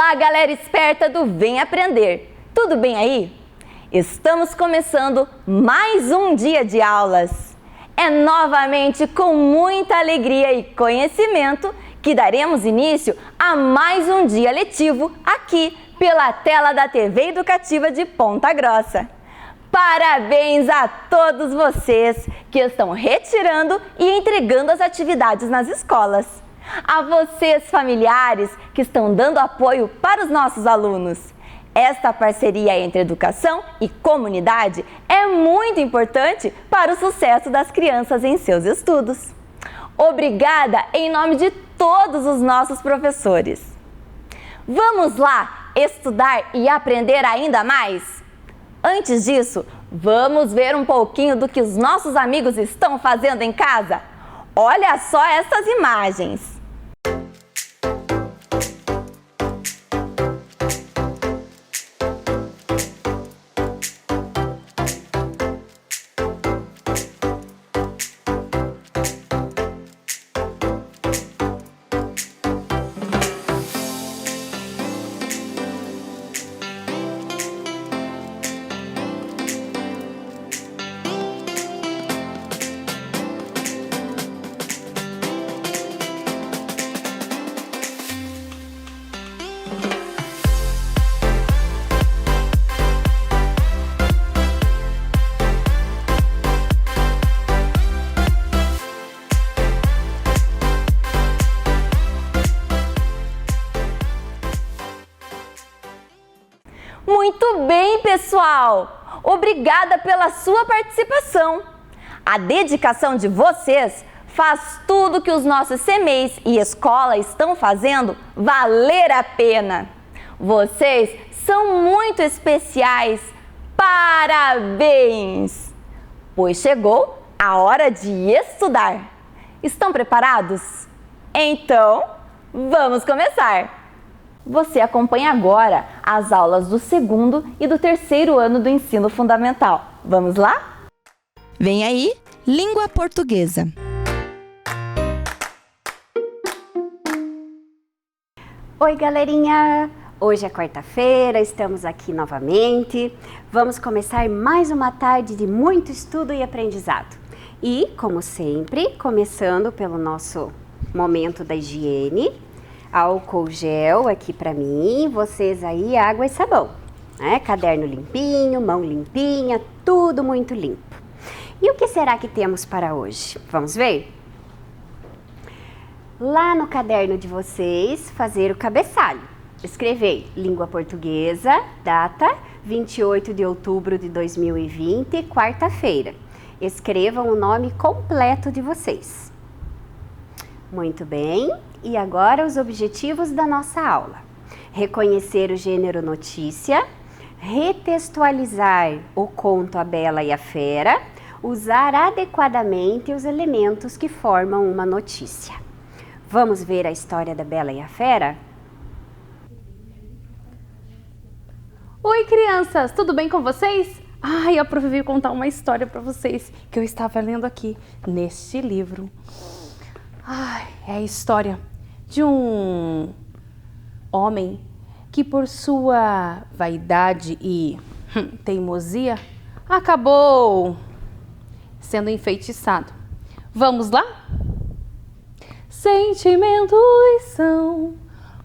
Olá, galera esperta do Vem Aprender! Tudo bem aí? Estamos começando mais um dia de aulas. É novamente com muita alegria e conhecimento que daremos início a mais um dia letivo aqui pela tela da TV Educativa de Ponta Grossa. Parabéns a todos vocês que estão retirando e entregando as atividades nas escolas. A vocês, familiares, que estão dando apoio para os nossos alunos. Esta parceria entre educação e comunidade é muito importante para o sucesso das crianças em seus estudos. Obrigada em nome de todos os nossos professores. Vamos lá estudar e aprender ainda mais? Antes disso, vamos ver um pouquinho do que os nossos amigos estão fazendo em casa? Olha só essas imagens! Muito bem, pessoal! Obrigada pela sua participação! A dedicação de vocês faz tudo que os nossos CMEs e escola estão fazendo valer a pena! Vocês são muito especiais! Parabéns! Pois chegou a hora de estudar! Estão preparados? Então, vamos começar! Você acompanha agora as aulas do segundo e do terceiro ano do ensino fundamental. Vamos lá? Vem aí, língua portuguesa. Oi, galerinha! Hoje é quarta-feira, estamos aqui novamente. Vamos começar mais uma tarde de muito estudo e aprendizado. E, como sempre, começando pelo nosso momento da higiene. Álcool gel aqui para mim, vocês aí água e sabão, né? Caderno limpinho, mão limpinha, tudo muito limpo. E o que será que temos para hoje? Vamos ver? Lá no caderno de vocês, fazer o cabeçalho. Escrever língua portuguesa, data 28 de outubro de 2020, quarta-feira. Escrevam o nome completo de vocês. Muito bem. E agora os objetivos da nossa aula. Reconhecer o gênero notícia, retextualizar o conto A Bela e a Fera, usar adequadamente os elementos que formam uma notícia. Vamos ver a história da Bela e a Fera? Oi, crianças! Tudo bem com vocês? Eu aproveitei contar uma história para vocês que eu estava lendo aqui neste livro. É a história de um homem que, por sua vaidade e teimosia, acabou sendo enfeitiçado. Vamos lá? Sentimentos são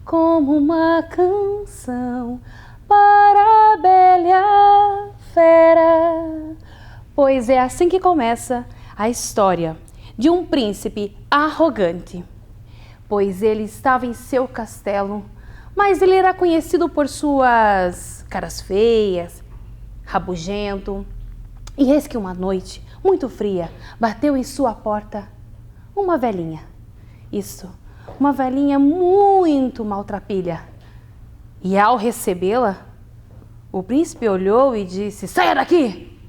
como uma canção para a bela e a fera. Pois é assim que começa a história de um príncipe arrogante, pois ele estava em seu castelo, mas ele era conhecido por suas caras feias, rabugento. E eis que uma noite muito fria bateu em sua porta uma velhinha. Uma velhinha muito maltrapilha. E ao recebê-la, o príncipe olhou e disse: "Saia daqui!"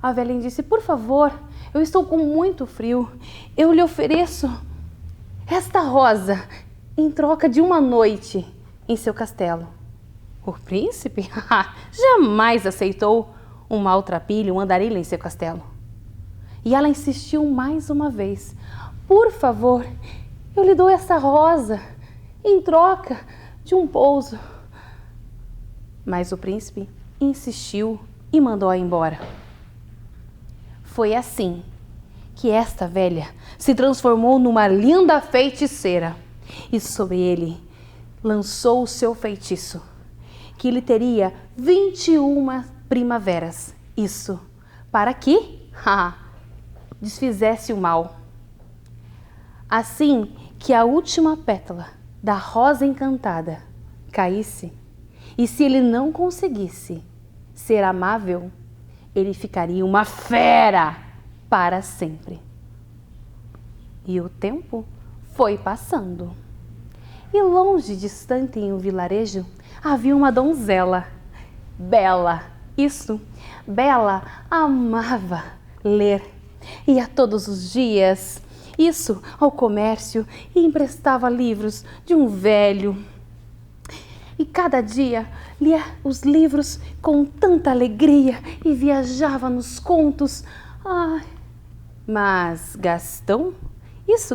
A velhinha disse: "Por favor, eu estou com muito frio. Eu lhe ofereço esta rosa em troca de uma noite em seu castelo." O príncipe jamais aceitou um maltrapilho, um andarilho em seu castelo. E ela insistiu mais uma vez: "Por favor, eu lhe dou essa rosa em troca de um pouso. Mas o príncipe insistiu e mandou-a embora. Foi assim que esta velha se transformou numa linda feiticeira e sobre ele lançou o seu feitiço, que ele teria 21 primaveras. Isso para que desfizesse o mal. Assim que a última pétala da rosa encantada caísse, e se ele não conseguisse ser amável, ele ficaria uma fera para sempre. E o tempo foi passando. E longe, distante em um vilarejo, havia uma donzela, Bela. Isso, Bela amava ler. Ia todos os dias, isso, ao comércio e emprestava livros de um velho. E cada dia lia os livros com tanta alegria e viajava nos contos. Mas Gastão,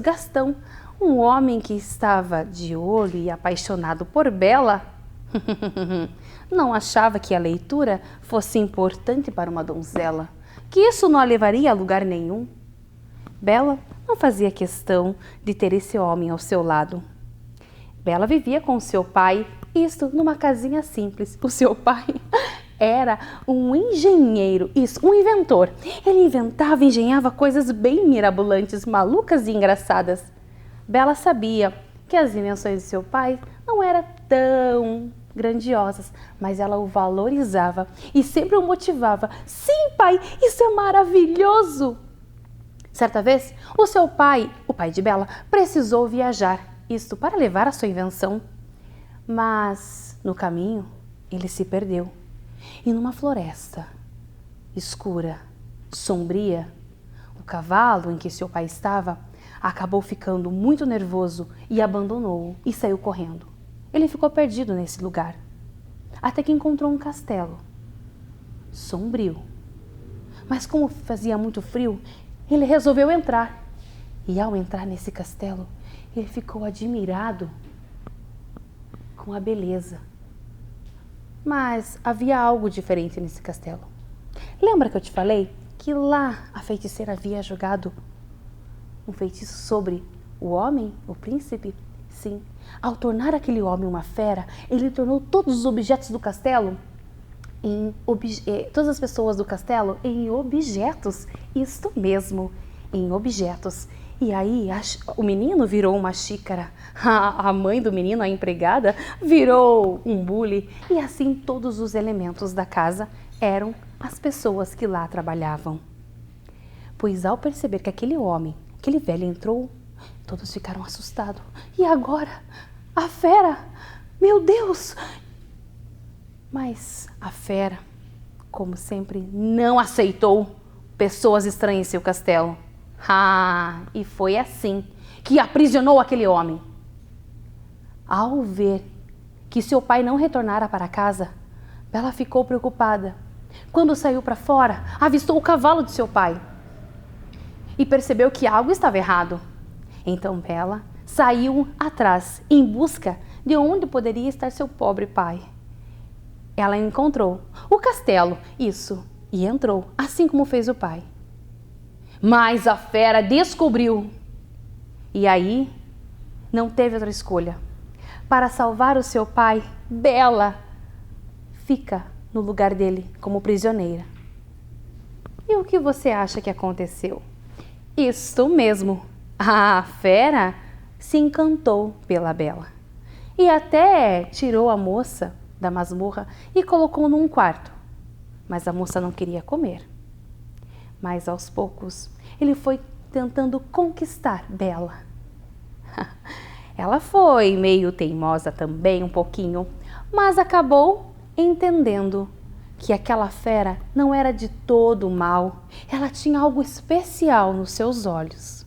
Gastão, um homem que estava de olho e apaixonado por Bela, não achava que a leitura fosse importante para uma donzela, que isso não a levaria a lugar nenhum. Bela não fazia questão de ter esse homem ao seu lado. Bela vivia com seu pai, numa casinha simples. O seu pai era um engenheiro, um inventor. Ele inventava e engenhava coisas bem mirabolantes, malucas e engraçadas. Bela sabia que as invenções de seu pai não eram tão grandiosas, mas ela o valorizava e sempre o motivava. Sim, pai, isso é maravilhoso! Certa vez, o seu pai, o pai de Bela, precisou viajar, para levar a sua invenção. Mas, no caminho, ele se perdeu. E numa floresta escura, sombria, o cavalo em que seu pai estava acabou ficando muito nervoso e abandonou-o e saiu correndo. Ele ficou perdido nesse lugar, até que encontrou um castelo sombrio. Mas como fazia muito frio, ele resolveu entrar. E ao entrar nesse castelo, ele ficou admirado com a beleza. Mas havia algo diferente nesse castelo. Lembra que eu te falei que lá a feiticeira havia jogado um feitiço sobre o homem, o príncipe? Sim. Ao tornar aquele homem uma fera, ele tornou todos os objetos do castelo todas as pessoas do castelo em objetos. Isto mesmo, em objetos. E aí o menino virou uma xícara, a mãe do menino, a empregada, virou um bule. E assim todos os elementos da casa eram as pessoas que lá trabalhavam. Pois ao perceber que aquele velho entrou, todos ficaram assustados. E agora? A fera? Meu Deus! Mas a fera, como sempre, não aceitou pessoas estranhas em seu castelo. E foi assim que aprisionou aquele homem. Ao ver que seu pai não retornara para casa, Bela ficou preocupada. Quando saiu para fora, avistou o cavalo de seu pai e percebeu que algo estava errado. Então Bela saiu atrás em busca de onde poderia estar seu pobre pai. Ela encontrou o castelo, e entrou, assim como fez o pai. Mas a fera descobriu. E aí, não teve outra escolha. Para salvar o seu pai, Bela fica no lugar dele como prisioneira. E o que você acha que aconteceu? Isto mesmo, a fera se encantou pela Bela. E até tirou a moça da masmorra e colocou num quarto. Mas a moça não queria comer. Mas aos poucos, ele foi tentando conquistar Bela. Ela foi meio teimosa também, um pouquinho, mas acabou entendendo que aquela fera não era de todo mal. Ela tinha algo especial nos seus olhos.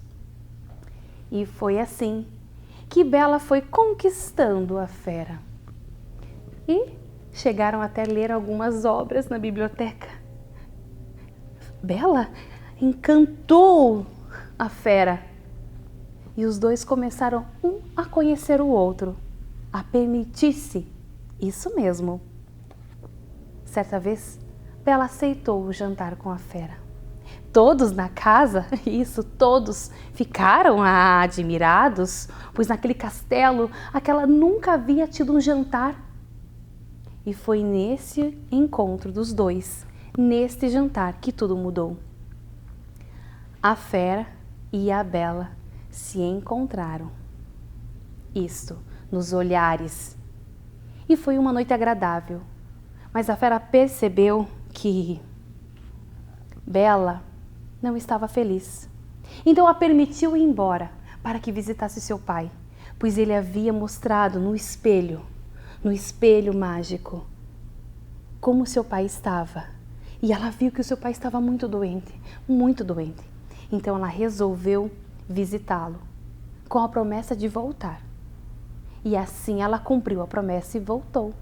E foi assim que Bela foi conquistando a fera. E chegaram até ler algumas obras na biblioteca. Bela encantou a fera e os dois começaram um a conhecer o outro. a permitisse isso mesmo. Certa vez, Bela aceitou o jantar com a fera. Todos na casa, todos ficaram admirados, pois naquele castelo aquela nunca havia tido um jantar. E foi nesse encontro dos dois, neste jantar, que tudo mudou. A fera e a Bela se encontraram. Isto nos olhares. E foi uma noite agradável. Mas a fera percebeu que Bela não estava feliz. Então a permitiu ir embora para que visitasse seu pai, pois ele havia mostrado no espelho mágico, como seu pai estava. E ela viu que o seu pai estava muito doente, muito doente. Então ela resolveu visitá-lo, com a promessa de voltar. E assim ela cumpriu a promessa e voltou.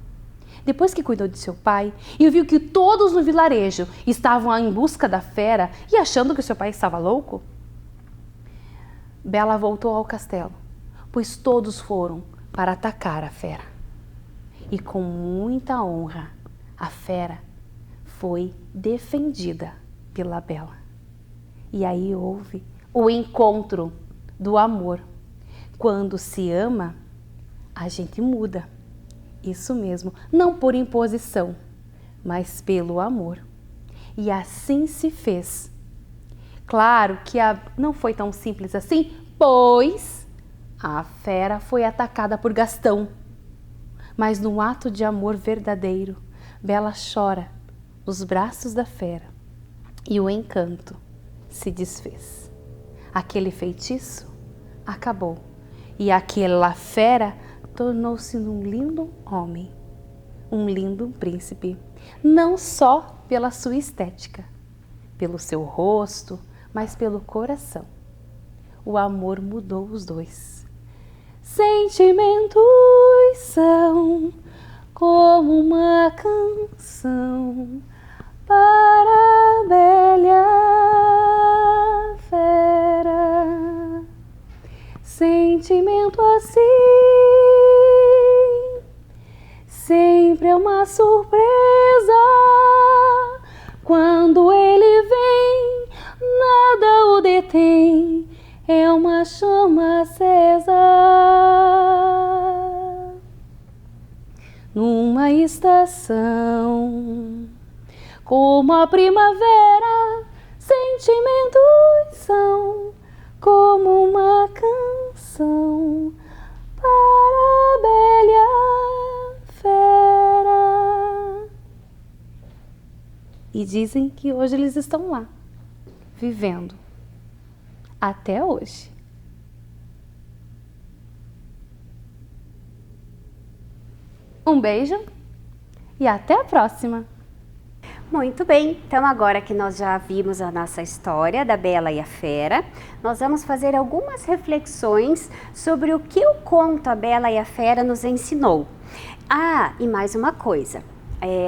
Depois que cuidou de seu pai e viu que todos no vilarejo estavam em busca da fera e achando que seu pai estava louco, Bela voltou ao castelo, pois todos foram para atacar a fera. E com muita honra, a fera foi defendida pela Bela. E aí houve o encontro do amor. Quando se ama, a gente muda. Isso mesmo, não por imposição, mas pelo amor. E assim se fez. Claro que não foi tão simples assim, pois a fera foi atacada por Gastão. Mas num ato de amor verdadeiro, Bela chora nos braços da fera e o encanto se desfez. Aquele feitiço acabou e aquela fera tornou-se um lindo homem, um lindo príncipe, não só pela sua estética, pelo seu rosto, mas pelo coração. O amor mudou os dois. Sentimentos são como uma canção para a bela fera. Sentimento assim sempre é uma surpresa. Quando ele vem, nada o detém. É uma chama acesa numa estação, como a primavera. Sentimentos são como uma canção para a bela fera. E dizem que hoje eles estão lá, vivendo. Até hoje. Um beijo e até a próxima! Muito bem, então agora que nós já vimos a nossa história da Bela e a Fera, nós vamos fazer algumas reflexões sobre o que o conto A Bela e a Fera nos ensinou. Ah, e mais uma coisa.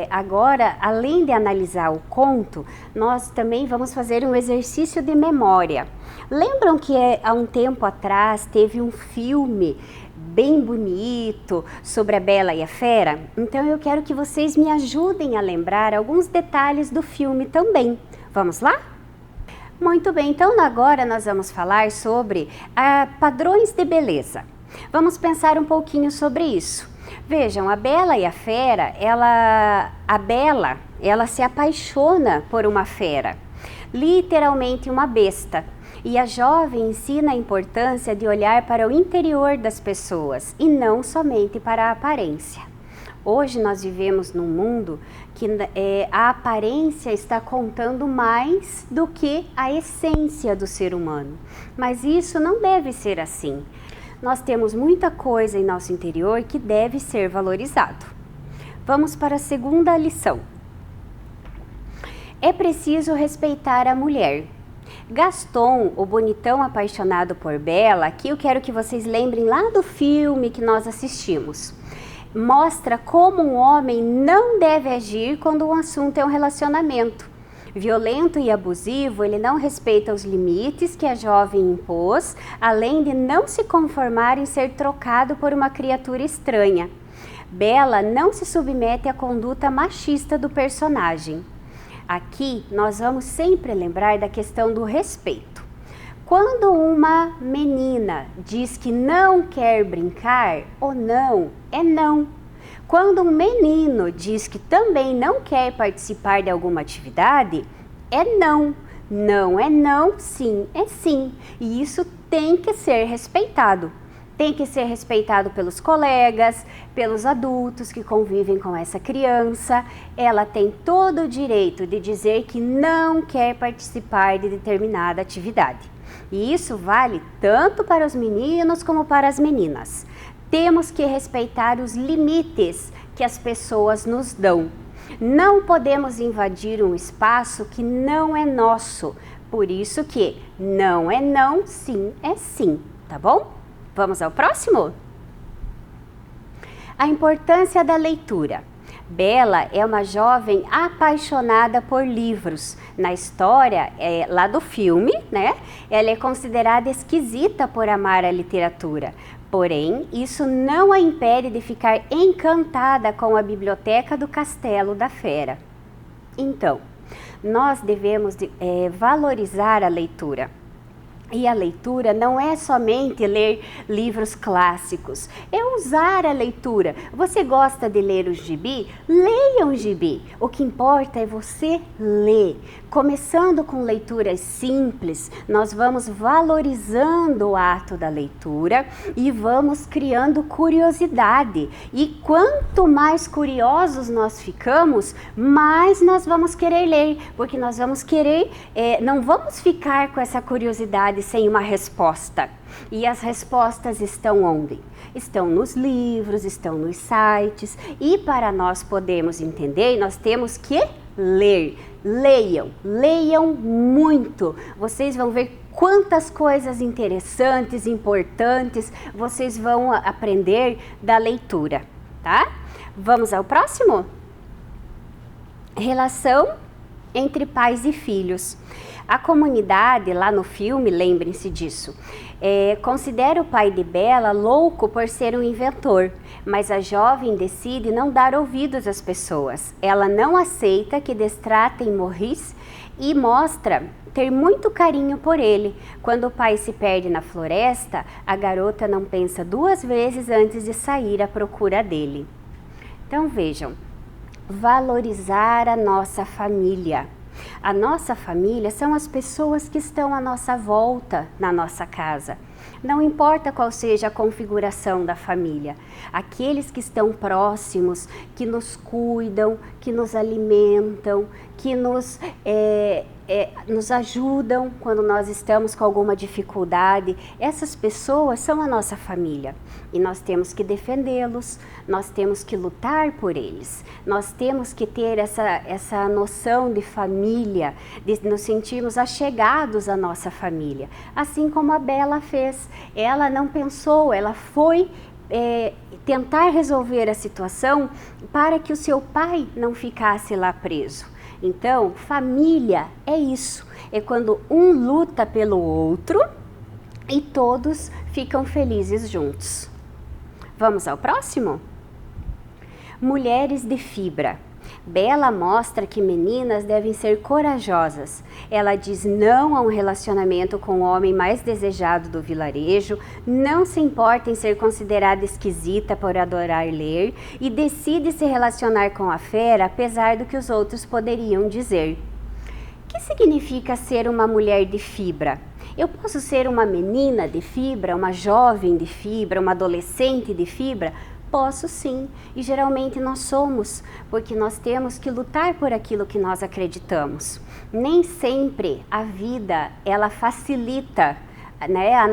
Agora, além de analisar o conto, nós também vamos fazer um exercício de memória. Lembram que há um tempo atrás teve um filme bem bonito sobre a Bela e a Fera? Então eu quero que vocês me ajudem a lembrar alguns detalhes do filme também. Vamos lá? Muito bem, então agora nós vamos falar sobre padrões de beleza. Vamos pensar um pouquinho sobre isso. Vejam, a Bela e a Fera, a Bela se apaixona por uma fera, literalmente uma besta. E a jovem ensina a importância de olhar para o interior das pessoas e não somente para a aparência. Hoje nós vivemos num mundo que a aparência está contando mais do que a essência do ser humano. Mas isso não deve ser assim. Nós temos muita coisa em nosso interior que deve ser valorizado. Vamos para a segunda lição. É preciso respeitar a mulher. Gaston, o bonitão apaixonado por Bela, aqui eu quero que vocês lembrem lá do filme que nós assistimos. Mostra como um homem não deve agir quando um assunto é um relacionamento. Violento e abusivo, ele não respeita os limites que a jovem impôs, além de não se conformar em ser trocado por uma criatura estranha. Bela não se submete à conduta machista do personagem. Aqui nós vamos sempre lembrar da questão do respeito. Quando uma menina diz que não quer brincar, o não é não. Quando um menino diz que também não quer participar de alguma atividade, é não. Não é não, sim é sim. E isso tem que ser respeitado. Tem que ser respeitado pelos colegas, pelos adultos que convivem com essa criança. Ela tem todo o direito de dizer que não quer participar de determinada atividade. E isso vale tanto para os meninos como para as meninas. Temos que respeitar os limites que as pessoas nos dão. Não podemos invadir um espaço que não é nosso. Por isso que não é não, sim é sim, tá bom? Vamos ao próximo? A importância da leitura. Bela é uma jovem apaixonada por livros. Na história, lá do filme, né? Ela é considerada esquisita por amar a literatura. Porém, isso não a impede de ficar encantada com a biblioteca do Castelo da Fera. Então, nós devemos valorizar a leitura. E a leitura não é somente ler livros clássicos, é usar a leitura. Você gosta de ler o gibi? Leia um gibi. O que importa é você ler. Começando com leituras simples, nós vamos valorizando o ato da leitura e vamos criando curiosidade. E quanto mais curiosos nós ficamos, mais nós vamos querer ler, porque nós vamos querer, não vamos ficar com essa curiosidade sem uma resposta. E as respostas estão onde? Estão nos livros, estão nos sites. E para nós podermos entender, nós temos que ler. Leiam, leiam muito. Vocês vão ver quantas coisas interessantes, importantes vocês vão aprender da leitura, tá? Vamos ao próximo? Relação entre pais e filhos. A comunidade, lá no filme, lembrem-se disso, considera o pai de Bela louco por ser um inventor, mas a jovem decide não dar ouvidos às pessoas. Ela não aceita que destratem Maurice e mostra ter muito carinho por ele. Quando o pai se perde na floresta, a garota não pensa duas vezes antes de sair à procura dele. Então vejam, valorizar a nossa família. A nossa família são as pessoas que estão à nossa volta na nossa casa. Não importa qual seja a configuração da família, aqueles que estão próximos, que nos cuidam, que nos alimentam, que nos ajudam quando nós estamos com alguma dificuldade, essas pessoas são a nossa família. E nós temos que defendê-los, nós temos que lutar por eles, nós temos que ter essa noção de família, de nos sentirmos achegados à nossa família. Assim como a Bela fez, ela não pensou, ela foi tentar resolver a situação para que o seu pai não ficasse lá preso. Então, família é isso, é quando um luta pelo outro e todos ficam felizes juntos. Vamos ao próximo? Mulheres de fibra. Bela mostra que meninas devem ser corajosas. Ela diz não a um relacionamento com o homem mais desejado do vilarejo, não se importa em ser considerada esquisita por adorar ler e decide se relacionar com a fera, apesar do que os outros poderiam dizer. O que significa ser uma mulher de fibra? Eu posso ser uma menina de fibra, uma jovem de fibra, uma adolescente de fibra? Posso sim, e geralmente nós somos, porque nós temos que lutar por aquilo que nós acreditamos. Nem sempre a vida, ela facilita, né, a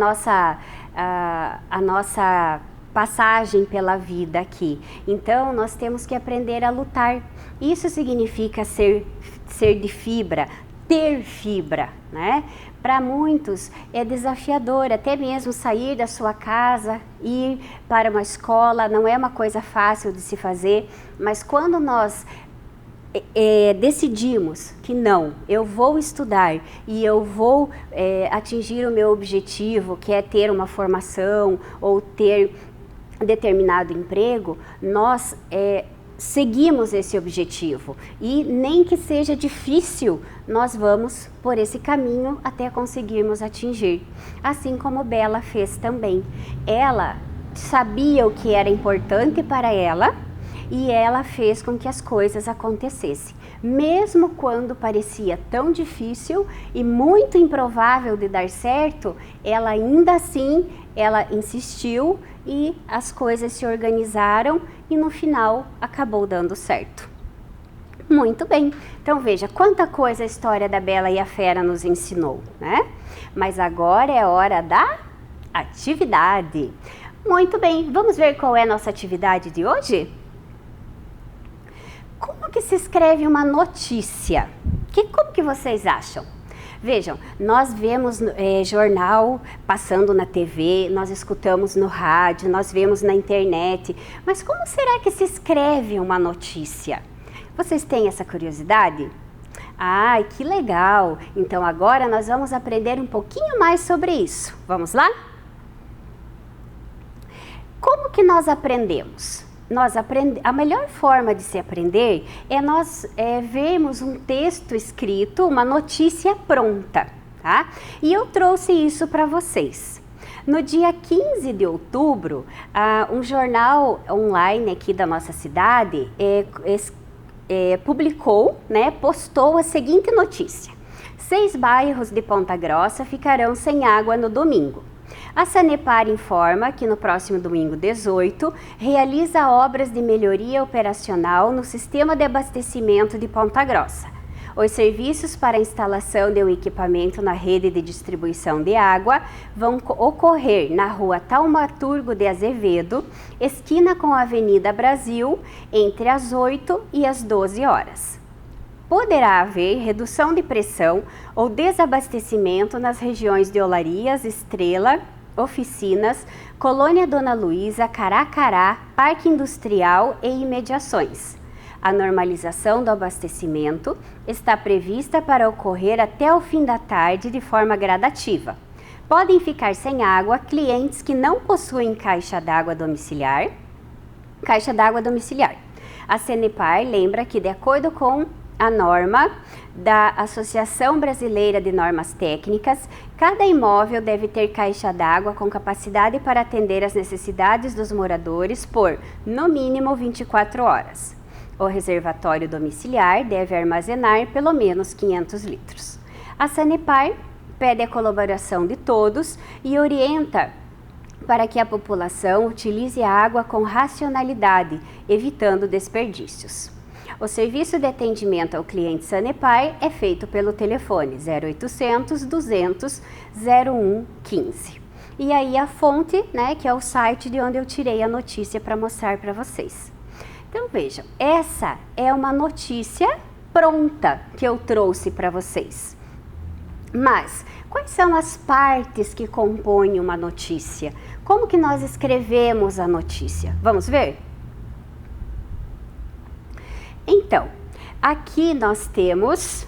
nossa passagem pela vida aqui. Então, nós temos que aprender a lutar. Isso significa ser de fibra, ter fibra, né? Para muitos é desafiador, até mesmo sair da sua casa, ir para uma escola, não é uma coisa fácil de se fazer, mas quando nós decidimos que não, eu vou estudar e eu vou atingir o meu objetivo, que é ter uma formação ou ter determinado emprego, nós seguimos esse objetivo e nem que seja difícil, nós vamos por esse caminho até conseguirmos atingir. Assim como Bela fez também. Ela sabia o que era importante para ela e ela fez com que as coisas acontecessem. Mesmo quando parecia tão difícil e muito improvável de dar certo, ela ainda assim, ela insistiu e as coisas se organizaram e no final acabou dando certo. Muito bem, então veja quanta coisa a história da Bela e a Fera nos ensinou, né? Mas agora é hora da atividade. Muito bem, vamos ver qual é a nossa atividade de hoje? Como que se escreve uma notícia? Como que vocês acham? Vejam, nós vemos jornal passando na TV, nós escutamos no rádio, nós vemos na internet, mas como será que se escreve uma notícia? Vocês têm essa curiosidade? Ai, que legal! Então agora nós vamos aprender um pouquinho mais sobre isso. Vamos lá? Como que nós aprendemos? A melhor forma de se aprender é nós vermos um texto escrito, uma notícia pronta, tá? E eu trouxe isso para vocês. No dia 15 de outubro, um jornal online aqui da nossa cidade publicou, postou a seguinte notícia: 6 bairros de Ponta Grossa ficarão sem água no domingo. A Sanepar informa que no próximo domingo 18 realiza obras de melhoria operacional no sistema de abastecimento de Ponta Grossa. Os serviços para a instalação de um equipamento na rede de distribuição de água vão ocorrer na rua Taumaturgo de Azevedo, esquina com a Avenida Brasil, entre as 8 e as 12 horas. Poderá haver redução de pressão ou desabastecimento nas regiões de Olarias, Estrela, Oficinas, Colônia Dona Luísa, Caracará, Parque Industrial e imediações. A normalização do abastecimento está prevista para ocorrer até o fim da tarde de forma gradativa. Podem ficar sem água clientes que não possuem caixa d'água domiciliar. A Sanepar lembra que, de acordo com a norma da Associação Brasileira de Normas Técnicas, cada imóvel deve ter caixa d'água com capacidade para atender às necessidades dos moradores por, no mínimo, 24 horas. O reservatório domiciliar deve armazenar pelo menos 500 litros. A Sanepar pede a colaboração de todos e orienta para que a população utilize a água com racionalidade, evitando desperdícios. O serviço de atendimento ao cliente Sanepar é feito pelo telefone 0800 200 0115. E aí a fonte, que é o site de onde eu tirei a notícia para mostrar para vocês. Então vejam, essa é uma notícia pronta que eu trouxe para vocês. Mas quais são as partes que compõem uma notícia? Como que nós escrevemos a notícia? Vamos ver? Então, aqui nós temos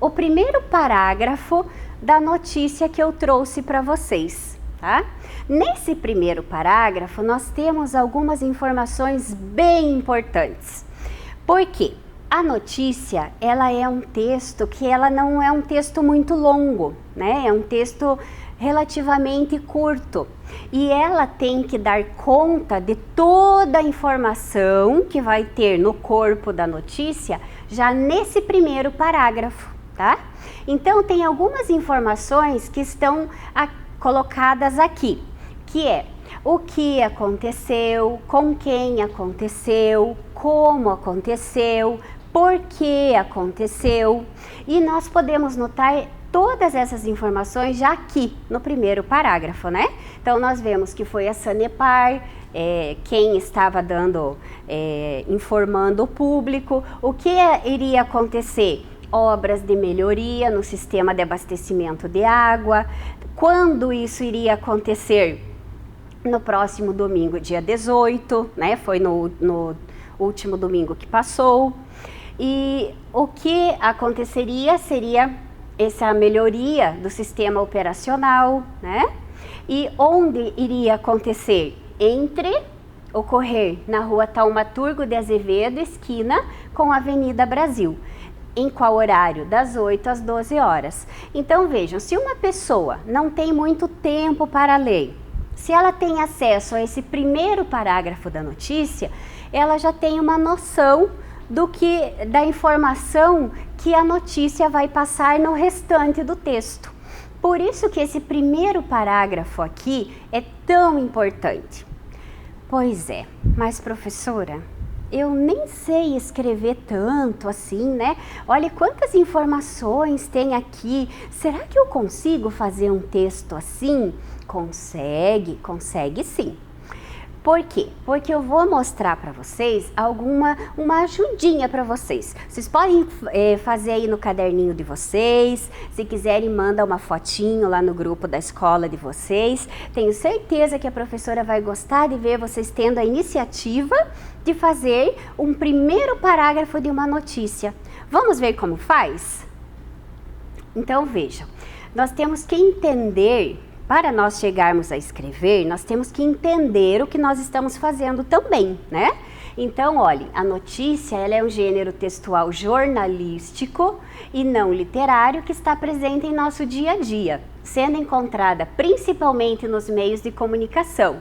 o primeiro parágrafo da notícia que eu trouxe para vocês, tá? Nesse primeiro parágrafo, nós temos algumas informações bem importantes. Por quê? A notícia, ela é um texto que ela não é um texto muito longo, É um texto relativamente curto. E ela tem que dar conta de toda a informação que vai ter no corpo da notícia já nesse primeiro parágrafo, tá? Então tem algumas informações que estão colocadas aqui, que é o que aconteceu, com quem aconteceu, como aconteceu, por que aconteceu. E nós podemos notar todas essas informações já aqui no primeiro parágrafo, Então nós vemos que foi a Sanepar, quem estava informando o público, o que iria acontecer, obras de melhoria no sistema de abastecimento de água, quando isso iria acontecer no próximo domingo, dia 18, foi no último domingo que passou. E o que aconteceria seria essa melhoria do sistema operacional, né? E onde iria acontecer? Ocorrer na rua Taumaturgo de Azevedo, esquina com a Avenida Brasil. Em qual horário? Das 8 às 12 horas. Então vejam, se uma pessoa não tem muito tempo para ler, se ela tem acesso a esse primeiro parágrafo da notícia, ela já tem uma noção da informação que a notícia vai passar no restante do texto. Por isso que esse primeiro parágrafo aqui é tão importante. Pois é, mas professora, eu nem sei escrever tanto assim, né? Olha quantas informações tem aqui. Será que eu consigo fazer um texto assim? Consegue sim. Por quê? Porque eu vou mostrar para vocês uma ajudinha para vocês. Vocês podem fazer aí no caderninho de vocês. Se quiserem, manda uma fotinho lá no grupo da escola de vocês. Tenho certeza que a professora vai gostar de ver vocês tendo a iniciativa de fazer um primeiro parágrafo de uma notícia. Vamos ver como faz? Então vejam, nós temos que entender. Para nós chegarmos a escrever, nós temos que entender o que nós estamos fazendo também, né? Então, olhem, a notícia ela é um gênero textual jornalístico e não literário que está presente em nosso dia a dia, sendo encontrada principalmente nos meios de comunicação.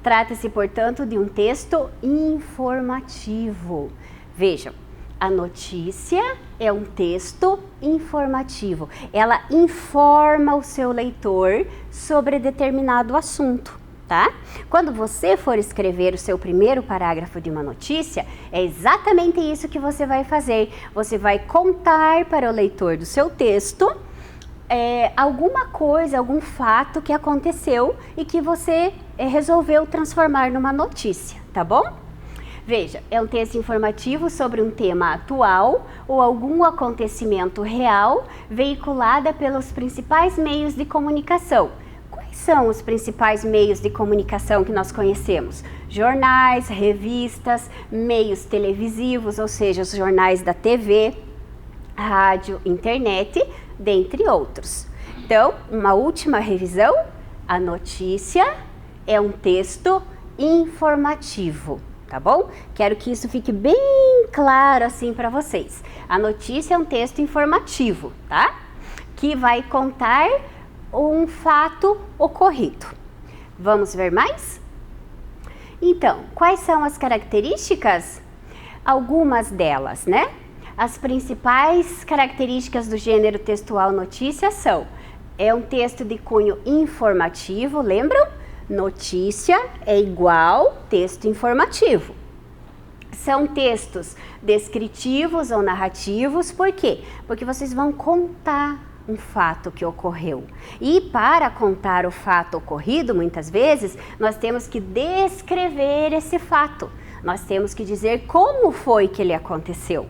Trata-se, portanto, de um texto informativo. Vejam, a notícia é um texto informativo. Ela informa o seu leitor sobre determinado assunto, tá? Quando você for escrever o seu primeiro parágrafo de uma notícia, é exatamente isso que você vai fazer. Você vai contar para o leitor do seu texto alguma coisa, algum fato que aconteceu e que você resolveu transformar numa notícia, tá bom? Veja, é um texto informativo sobre um tema atual ou algum acontecimento real veiculada pelos principais meios de comunicação. Quais são os principais meios de comunicação que nós conhecemos? Jornais, revistas, meios televisivos, ou seja, os jornais da TV, rádio, internet, dentre outros. Então, uma última revisão, a notícia é um texto informativo. Tá bom? Quero que isso fique bem claro assim para vocês. A notícia é um texto informativo, tá? Que vai contar um fato ocorrido. Vamos ver mais? Então, quais são as características? Algumas delas, né? As principais características do gênero textual notícia são: é um texto de cunho informativo, lembram? Notícia é igual texto informativo. São textos descritivos ou narrativos, por quê? Porque vocês vão contar um fato que ocorreu. E para contar o fato ocorrido, muitas vezes, nós temos que descrever esse fato. Nós temos que dizer como foi que ele aconteceu.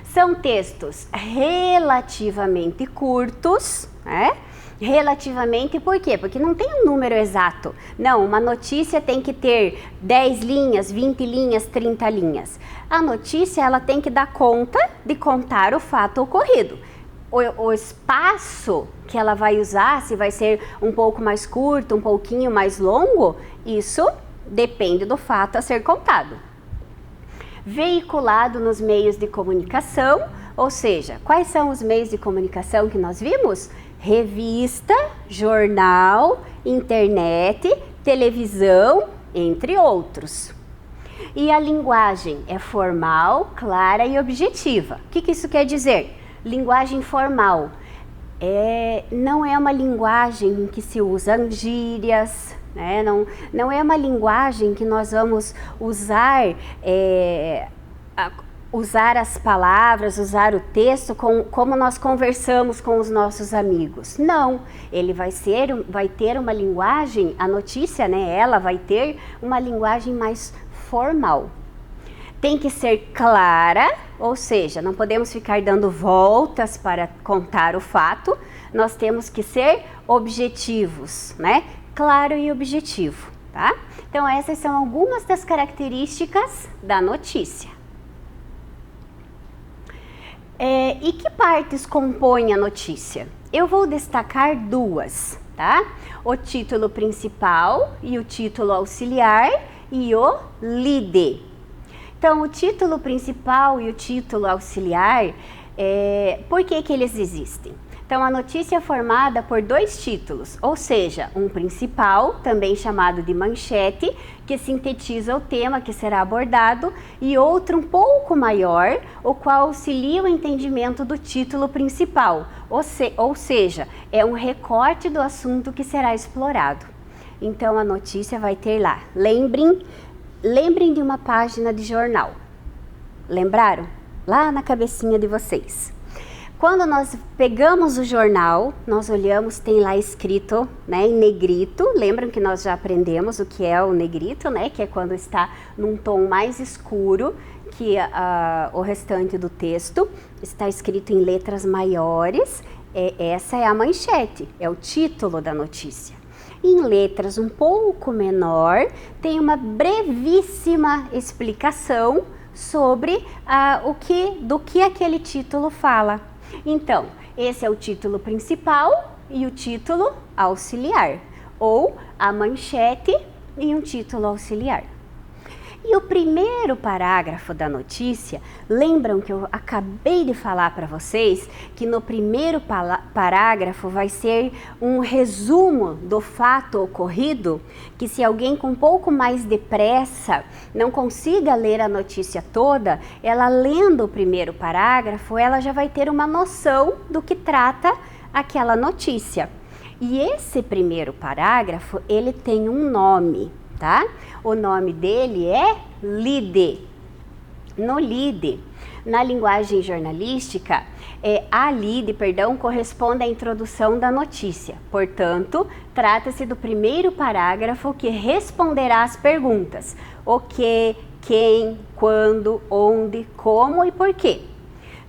São textos relativamente curtos, né? Relativamente, por quê? Porque não tem um número exato. Não, uma notícia tem que ter 10 linhas, 20 linhas, 30 linhas. A notícia, ela tem que dar conta de contar o fato ocorrido. O espaço que ela vai usar, se vai ser um pouco mais curto, um pouquinho mais longo, isso depende do fato a ser contado. Veiculado nos meios de comunicação, ou seja, quais são os meios de comunicação que nós vimos? Revista, jornal, internet, televisão, entre outros. E a linguagem é formal, clara e objetiva. O que isso quer dizer? Linguagem formal não é uma linguagem em que se usam gírias, né? Não é uma linguagem que nós vamos usar usar as palavras, usar o texto como nós conversamos com os nossos amigos. Não, ele vai ter uma linguagem, a notícia, né, ela vai ter uma linguagem mais formal. Tem que ser clara, ou seja, não podemos ficar dando voltas para contar o fato, nós temos que ser objetivos, né? Claro e objetivo, tá? Então essas são algumas das características da notícia. E que partes compõem a notícia? Eu vou destacar duas, tá? O título principal e o título auxiliar e o lead. Então, o título principal e o título auxiliar, por que eles existem? Então, a notícia é formada por dois títulos, ou seja, um principal, também chamado de manchete, que sintetiza o tema que será abordado, e outro um pouco maior, o qual auxilia o entendimento do título principal, ou seja, é um recorte do assunto que será explorado. Então, a notícia vai ter lá, lembrem de uma página de jornal. Lembraram? Lá na cabecinha de vocês. Quando nós pegamos o jornal, nós olhamos, tem lá escrito, né, em negrito. Lembram que nós já aprendemos o que é o negrito, né? Que é quando está num tom mais escuro que o restante do texto. Está escrito em letras maiores. Essa é a manchete, é o título da notícia. Em letras um pouco menor, tem uma brevíssima explicação sobre do que aquele título fala. Então, esse é o título principal e o título auxiliar, ou a manchete e um título auxiliar. E o primeiro parágrafo da notícia, lembram que eu acabei de falar para vocês que no primeiro parágrafo vai ser um resumo do fato ocorrido, que se alguém com um pouco mais de pressa não consiga ler a notícia toda, ela lendo o primeiro parágrafo, ela já vai ter uma noção do que trata aquela notícia. E esse primeiro parágrafo, ele tem um nome, tá? O nome dele é lead. No lead, na linguagem jornalística, a lead, corresponde à introdução da notícia. Portanto, trata-se do primeiro parágrafo que responderá às perguntas: o que, quem, quando, onde, como e por quê.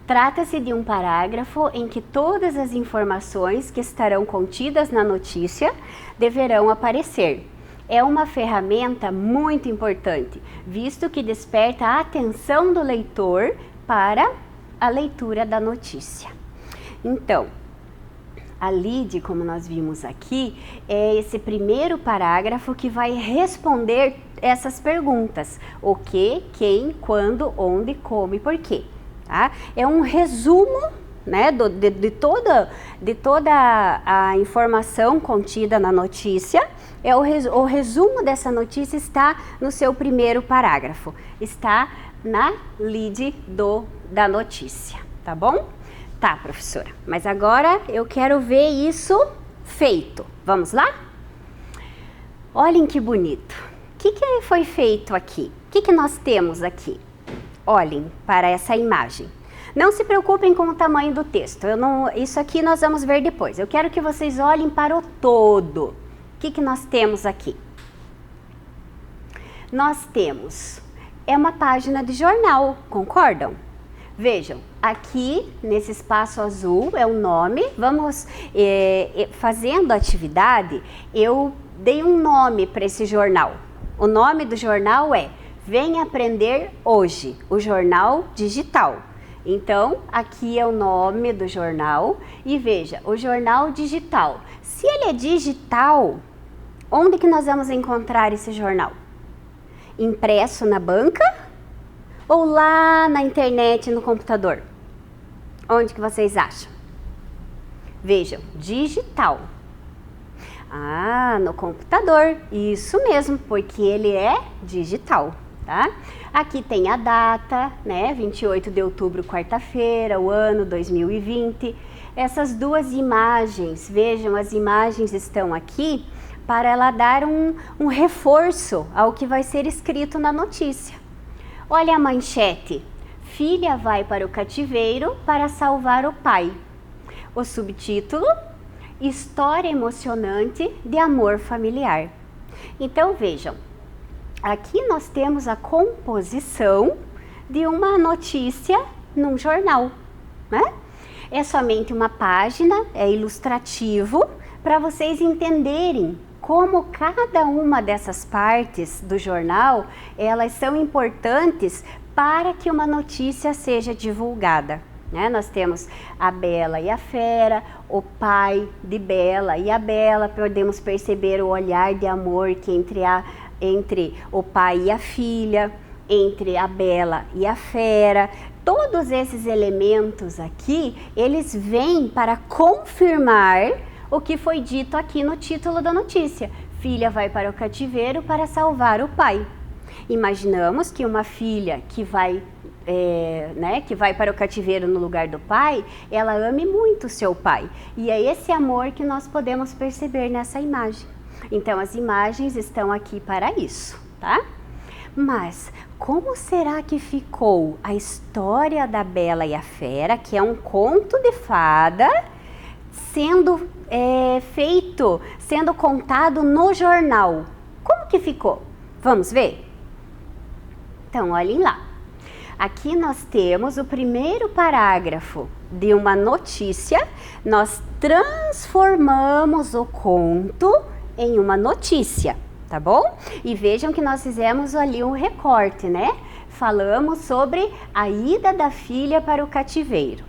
Trata-se de um parágrafo em que todas as informações que estarão contidas na notícia deverão aparecer. É uma ferramenta muito importante, visto que desperta a atenção do leitor para a leitura da notícia. Então, a lead, como nós vimos aqui, é esse primeiro parágrafo que vai responder essas perguntas: o que, quem, quando, onde, como e por quê. Tá? É um resumo, né, de toda a informação contida na notícia. O resumo dessa notícia está no seu primeiro parágrafo, está na lead da notícia, tá bom? Tá, professora, mas agora eu quero ver isso feito. Vamos lá? Olhem que bonito. O que foi feito aqui? O que nós temos aqui? Olhem para essa imagem. Não se preocupem com o tamanho do texto, isso aqui nós vamos ver depois. Eu quero que vocês olhem para o todo. O que nós temos aqui? Nós temos, uma página de jornal, concordam? Vejam, aqui nesse espaço azul é o nome. Vamos fazendo a atividade, eu dei um nome para esse jornal. O nome do jornal é Vem Aprender Hoje, o jornal digital. Então, aqui é o nome do jornal e veja, o jornal digital. Se ele é digital, onde que nós vamos encontrar esse jornal? Impresso na banca ou lá na internet, no computador? Onde que vocês acham? Vejam, digital. Ah, no computador, isso mesmo, porque ele é digital, tá? Aqui tem a data, né, 28 de outubro, quarta-feira, o ano 2020. Essas duas imagens, vejam, as imagens estão aqui para ela dar um reforço ao que vai ser escrito na notícia. Olha a manchete: filha vai para o cativeiro para salvar o pai. O subtítulo: história emocionante de amor familiar. Então vejam, aqui nós temos a composição de uma notícia num jornal, né? É somente uma página, é ilustrativo, para vocês entenderem como cada uma dessas partes do jornal, elas são importantes para que uma notícia seja divulgada. Né? Nós temos a Bela e a Fera, o pai de Bela e a Bela, podemos perceber o olhar de amor que entre o pai e a filha, entre a Bela e a Fera. Todos esses elementos aqui, eles vêm para confirmar o que foi dito aqui no título da notícia. Filha vai para o cativeiro para salvar o pai. Imaginamos que uma filha que vai para o cativeiro no lugar do pai, ela ame muito o seu pai. E é esse amor que nós podemos perceber nessa imagem. Então, as imagens estão aqui para isso, tá? Mas, como será que ficou a história da Bela e a Fera, que é um conto de fada, sendo contado no jornal? Como que ficou? Vamos ver? Então, olhem lá. Aqui nós temos o primeiro parágrafo de uma notícia. Nós transformamos o conto em uma notícia, tá bom? E vejam que nós fizemos ali um recorte, né? Falamos sobre a ida da filha para o cativeiro.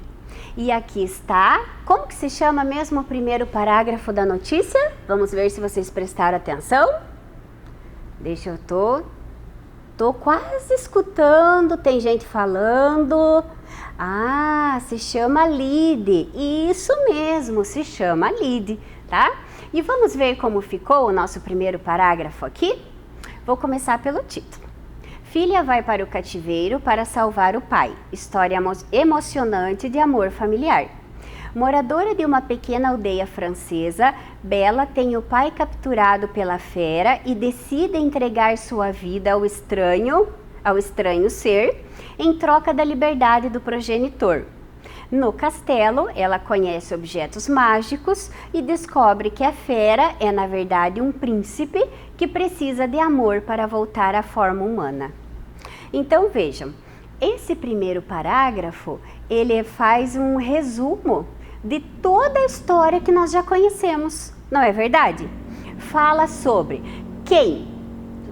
E aqui está, como que se chama mesmo o primeiro parágrafo da notícia? Vamos ver se vocês prestaram atenção. Tô quase escutando, tem gente falando. Ah, se chama Lide. Isso mesmo, se chama Lide, tá? E vamos ver como ficou o nosso primeiro parágrafo aqui? Vou começar pelo título. Filha vai para o cativeiro para salvar o pai. História emocionante de amor familiar. Moradora de uma pequena aldeia francesa, Bela tem o pai capturado pela fera e decide entregar sua vida ao estranho ser, em troca da liberdade do progenitor. No castelo, ela conhece objetos mágicos e descobre que a fera é, na verdade, um príncipe que precisa de amor para voltar à forma humana. Então, vejam, esse primeiro parágrafo, ele faz um resumo de toda a história que nós já conhecemos, não é verdade? Fala sobre quem?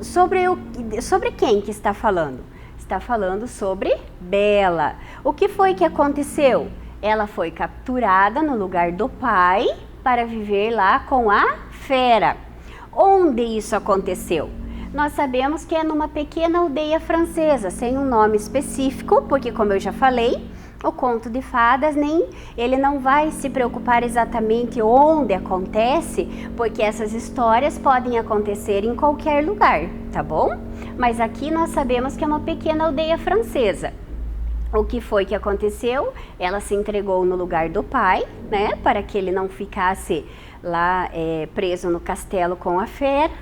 Sobre quem que está falando? Está falando sobre Bela. O que foi que aconteceu? Ela foi capturada no lugar do pai para viver lá com a fera. Onde isso aconteceu? Nós sabemos que é numa pequena aldeia francesa, sem um nome específico, porque, como eu já falei, o conto de fadas ele não vai se preocupar exatamente onde acontece, porque essas histórias podem acontecer em qualquer lugar, tá bom? Mas aqui nós sabemos que é uma pequena aldeia francesa. O que foi que aconteceu? Ela se entregou no lugar do pai, né, para que ele não ficasse lá preso no castelo com a fera.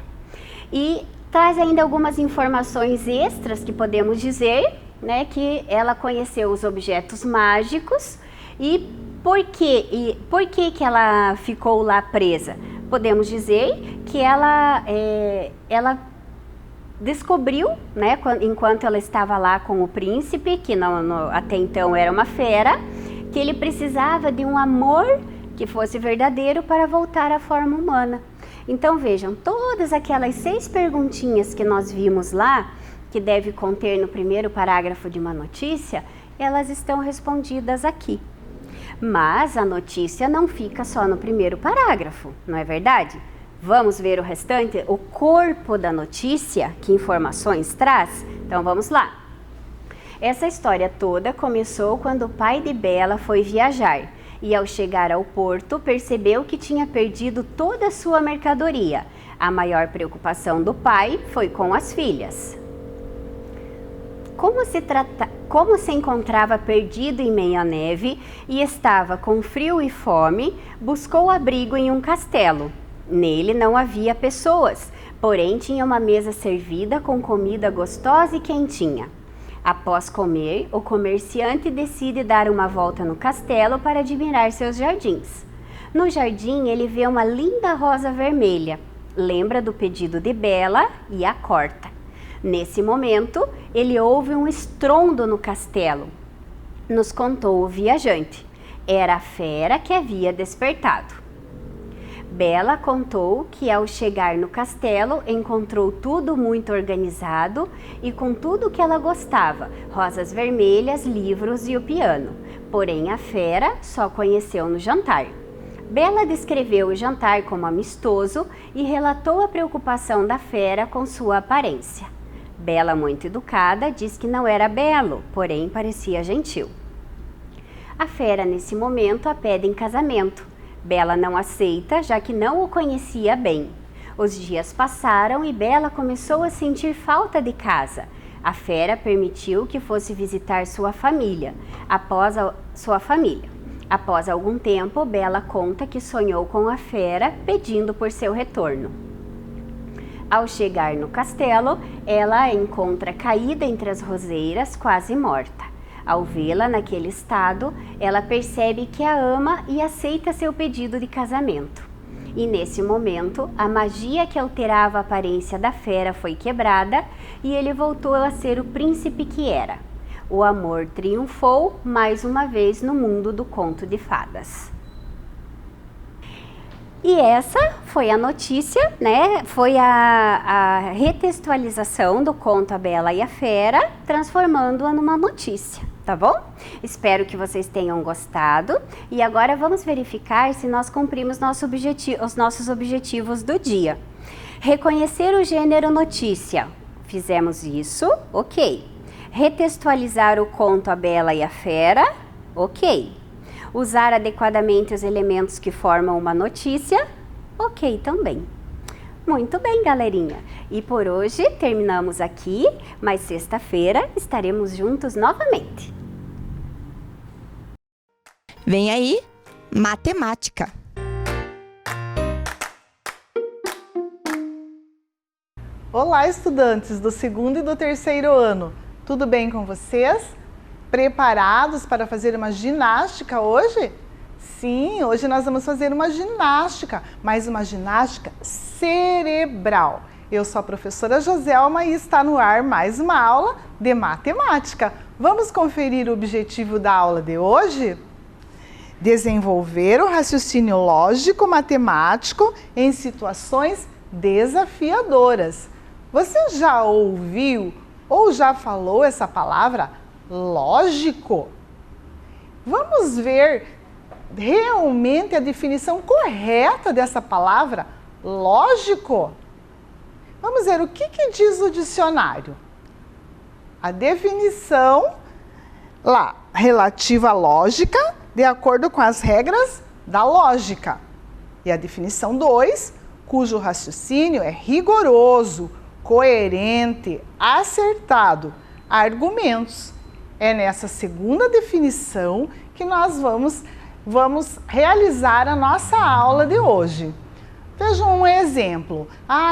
E traz ainda algumas informações extras que podemos dizer, né, que ela conheceu os objetos mágicos. E por que ela ficou lá presa? Podemos dizer que ela descobriu, né, enquanto ela estava lá com o príncipe, que até então era uma fera, que ele precisava de um amor que fosse verdadeiro para voltar à forma humana. Então vejam, todas aquelas 6 perguntinhas que nós vimos lá, que deve conter no primeiro parágrafo de uma notícia, elas estão respondidas aqui. Mas a notícia não fica só no primeiro parágrafo, não é verdade? Vamos ver o restante, o corpo da notícia, que informações traz? Então vamos lá. Essa história toda começou quando o pai de Bela foi viajar e, ao chegar ao porto, percebeu que tinha perdido toda a sua mercadoria. A maior preocupação do pai foi com as filhas. Como se encontrava perdido em meio à neve e estava com frio e fome, buscou abrigo em um castelo. Nele não havia pessoas, porém tinha uma mesa servida com comida gostosa e quentinha. Após comer, o comerciante decide dar uma volta no castelo para admirar seus jardins. No jardim, ele vê uma linda rosa vermelha. Lembra do pedido de Bela e a corta. Nesse momento, ele ouve um estrondo no castelo. Nos contou o viajante. Era a fera que havia despertado. Bela contou que ao chegar no castelo encontrou tudo muito organizado e com tudo que ela gostava, rosas vermelhas, livros e o piano. Porém a fera só conheceu no jantar. Bela descreveu o jantar como amistoso e relatou a preocupação da fera com sua aparência. Bela, muito educada, diz que não era belo, porém parecia gentil. A fera nesse momento a pede em casamento. Bela não aceita, já que não o conhecia bem. Os dias passaram e Bela começou a sentir falta de casa. A fera permitiu que fosse visitar sua família. Após algum tempo, Bela conta que sonhou com a fera pedindo por seu retorno. Ao chegar no castelo, ela a encontra caída entre as roseiras, quase morta. Ao vê-la naquele estado, ela percebe que a ama e aceita seu pedido de casamento. E nesse momento, a magia que alterava a aparência da fera foi quebrada e ele voltou a ser o príncipe que era. O amor triunfou mais uma vez no mundo do conto de fadas. E essa foi a notícia, né? Foi a retextualização do conto A Bela e a Fera, transformando-a numa notícia, tá bom? Espero que vocês tenham gostado. E agora vamos verificar se nós cumprimos os nossos objetivos do dia. Reconhecer o gênero notícia. Fizemos isso, ok. Retextualizar o conto A Bela e a Fera, ok. Usar adequadamente os elementos que formam uma notícia, ok também. Muito bem, galerinha. E por hoje terminamos aqui, mas sexta-feira estaremos juntos novamente. Vem aí, matemática. Olá, estudantes do 2º e do 3º ano. Tudo bem com vocês? Preparados para fazer uma ginástica hoje? Sim, hoje nós vamos fazer uma ginástica, mas uma ginástica cerebral. Eu sou a professora Joselma e está no ar mais uma aula de matemática. Vamos conferir o objetivo da aula de hoje? Desenvolver o raciocínio lógico matemático em situações desafiadoras. Você já ouviu ou já falou essa palavra? Lógico. Vamos ver realmente a definição correta dessa palavra, lógico. Vamos ver o que diz o dicionário. A definição lá, relativa à lógica, de acordo com as regras da lógica. E a definição 2, cujo raciocínio é rigoroso, coerente, acertado, argumentos. É nessa segunda definição que nós vamos realizar a nossa aula de hoje. Vejam um exemplo.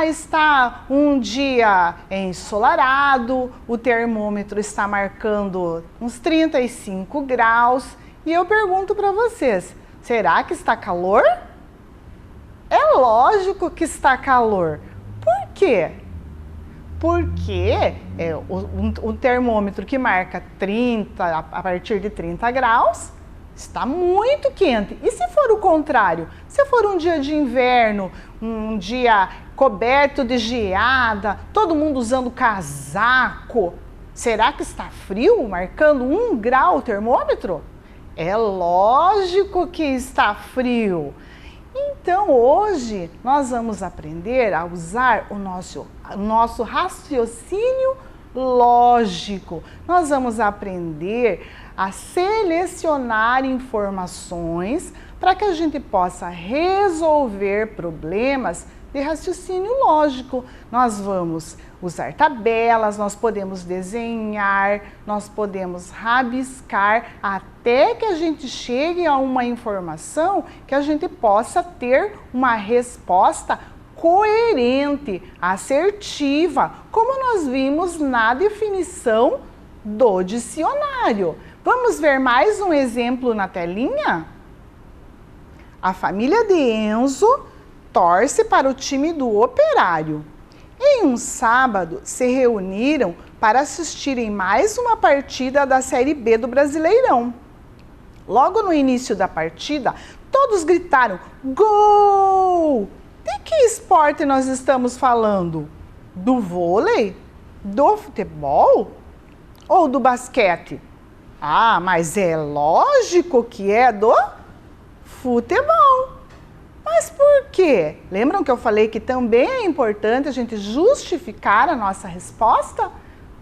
Está um dia ensolarado, o termômetro está marcando uns 35 graus e eu pergunto para vocês, será que está calor? É lógico que está calor. Por quê? Porque o termômetro que marca 30, a partir de 30 graus, está muito quente. E se for o contrário? Se for um dia de inverno, um dia coberto de geada, todo mundo usando casaco, será que está frio, marcando 1 grau o termômetro? É lógico que está frio. Então, hoje, nós vamos aprender a usar o nosso raciocínio lógico. Nós vamos aprender a selecionar informações para que a gente possa resolver problemas de raciocínio lógico. Nós vamos usar tabelas, nós podemos desenhar, nós podemos rabiscar até que a gente chegue a uma informação que a gente possa ter uma resposta coerente, assertiva, como nós vimos na definição do dicionário. Vamos ver mais um exemplo na telinha? A família de Enzo torce para o time do Operário. Em um sábado, se reuniram para assistirem mais uma partida da Série B do Brasileirão. logo no início da partida, todos gritaram gol! De que esporte nós estamos falando? Do vôlei? Do futebol? Ou do basquete? Ah, mas é lógico que é do futebol. Mas por quê? Lembram que eu falei que também é importante a gente justificar a nossa resposta?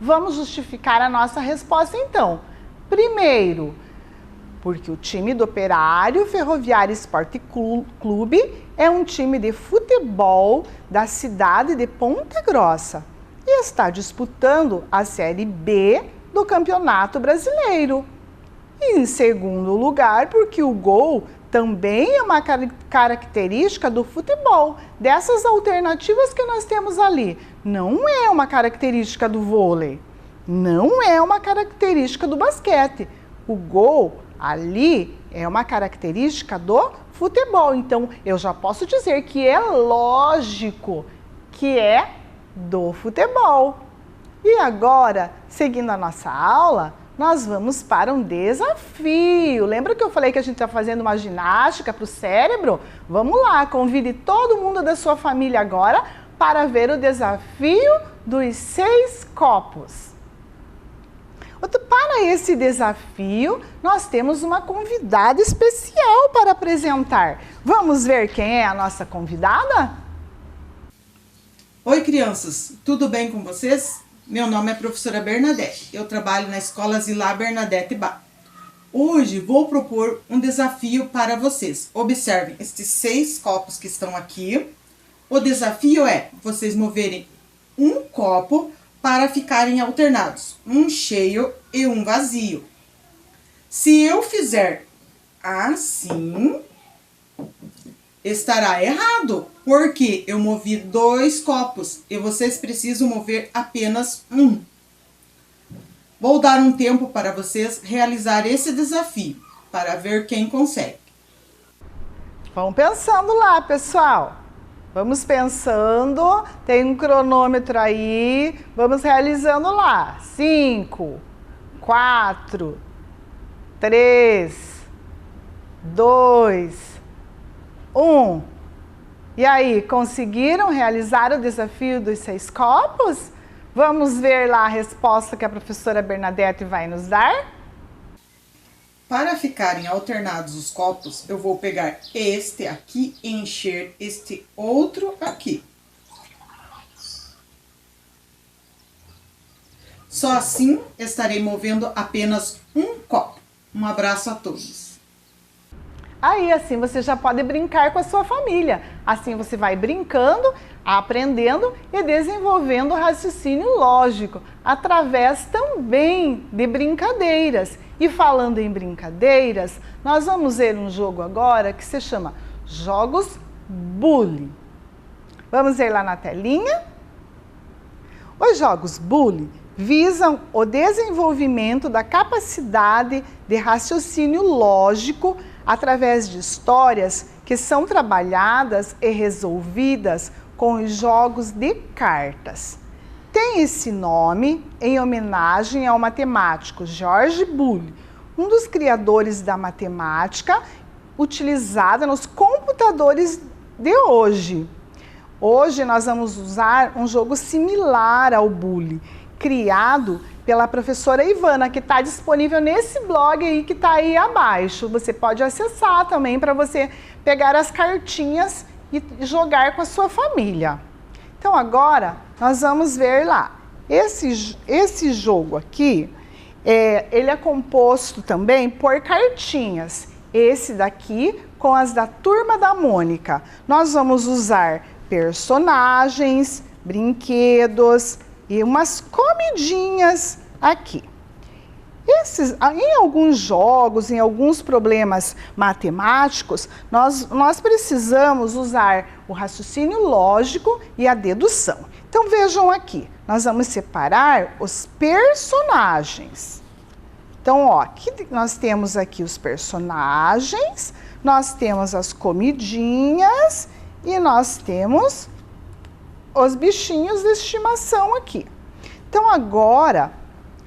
Vamos justificar a nossa resposta então. Primeiro, porque o time do Operário Ferroviário Esporte Clube é um time de futebol da cidade de Ponta Grossa e está disputando a Série B do Campeonato Brasileiro. E em segundo lugar, porque o gol também é uma característica do futebol, dessas alternativas que nós temos ali. Não é uma característica do vôlei, não é uma característica do basquete. O gol ali é uma característica do futebol. Então, eu já posso dizer que é lógico que é do futebol. E agora, seguindo a nossa aula, nós vamos para um desafio. Lembra que eu falei que a gente está fazendo uma ginástica para o cérebro? Vamos lá, convide todo mundo da sua família agora para ver o desafio dos 6 copos. Para esse desafio, nós temos uma convidada especial para apresentar. Vamos ver quem é a nossa convidada? Oi, crianças, tudo bem com vocês? Meu nome é professora Bernadette, eu trabalho na Escola Zilá Bernadette Bá. Hoje vou propor um desafio para vocês. Observem estes 6 copos que estão aqui. O desafio é vocês moverem um copo para ficarem alternados, um cheio e um vazio. Se eu fizer assim, estará errado, porque eu movi 2 copos e vocês precisam mover apenas um. Vou dar um tempo para vocês realizar esse desafio, para ver quem consegue. Vão pensando lá, pessoal. Vamos pensando, tem um cronômetro aí, vamos realizando lá. 5, 4, 3, 2, 1. E aí, conseguiram realizar o desafio dos 6 copos? Vamos ver lá a resposta que a professora Bernadette vai nos dar? Para ficarem alternados os copos, eu vou pegar este aqui e encher este outro aqui. Só assim estarei movendo apenas um copo. Um abraço a todos. Aí, assim, você já pode brincar com a sua família. Assim, você vai brincando, aprendendo e desenvolvendo o raciocínio lógico, através também de brincadeiras. E falando em brincadeiras, nós vamos ver um jogo agora que se chama Jogos Bully. Vamos ver lá na telinha? Os Jogos Bully visam o desenvolvimento da capacidade de raciocínio lógico através de histórias que são trabalhadas e resolvidas com os jogos de cartas. Tem esse nome em homenagem ao matemático George Bully, um dos criadores da matemática utilizada nos computadores de hoje. Hoje nós vamos usar um jogo similar ao Bully, criado pela professora Ivana, que está disponível nesse blog aí que está aí abaixo. Você pode acessar também para você pegar as cartinhas e jogar com a sua família. Então agora nós vamos ver lá. Esse jogo aqui, ele é composto também por cartinhas. Esse daqui com as da Turma da Mônica. Nós vamos usar personagens, brinquedos e umas comidinhas aqui. Em alguns jogos, em alguns problemas matemáticos, nós precisamos usar o raciocínio lógico e a dedução. Então vejam aqui, nós vamos separar os personagens. Então, ó, aqui nós temos aqui os personagens, nós temos as comidinhas e nós temos os bichinhos de estimação aqui. Então agora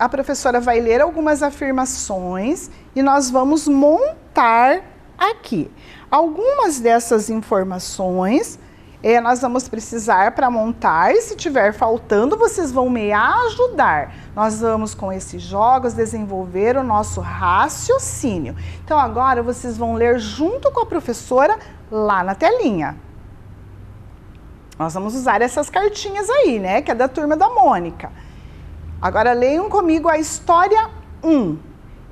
a professora vai ler algumas afirmações e nós vamos montar aqui. Algumas dessas informações nós vamos precisar para montar, e se tiver faltando, vocês vão me ajudar. Nós vamos, com esses jogos, desenvolver o nosso raciocínio. Então, agora vocês vão ler junto com a professora lá na telinha. Nós vamos usar essas cartinhas aí, né, que é da turma da Mônica. Agora, leiam comigo a história 1.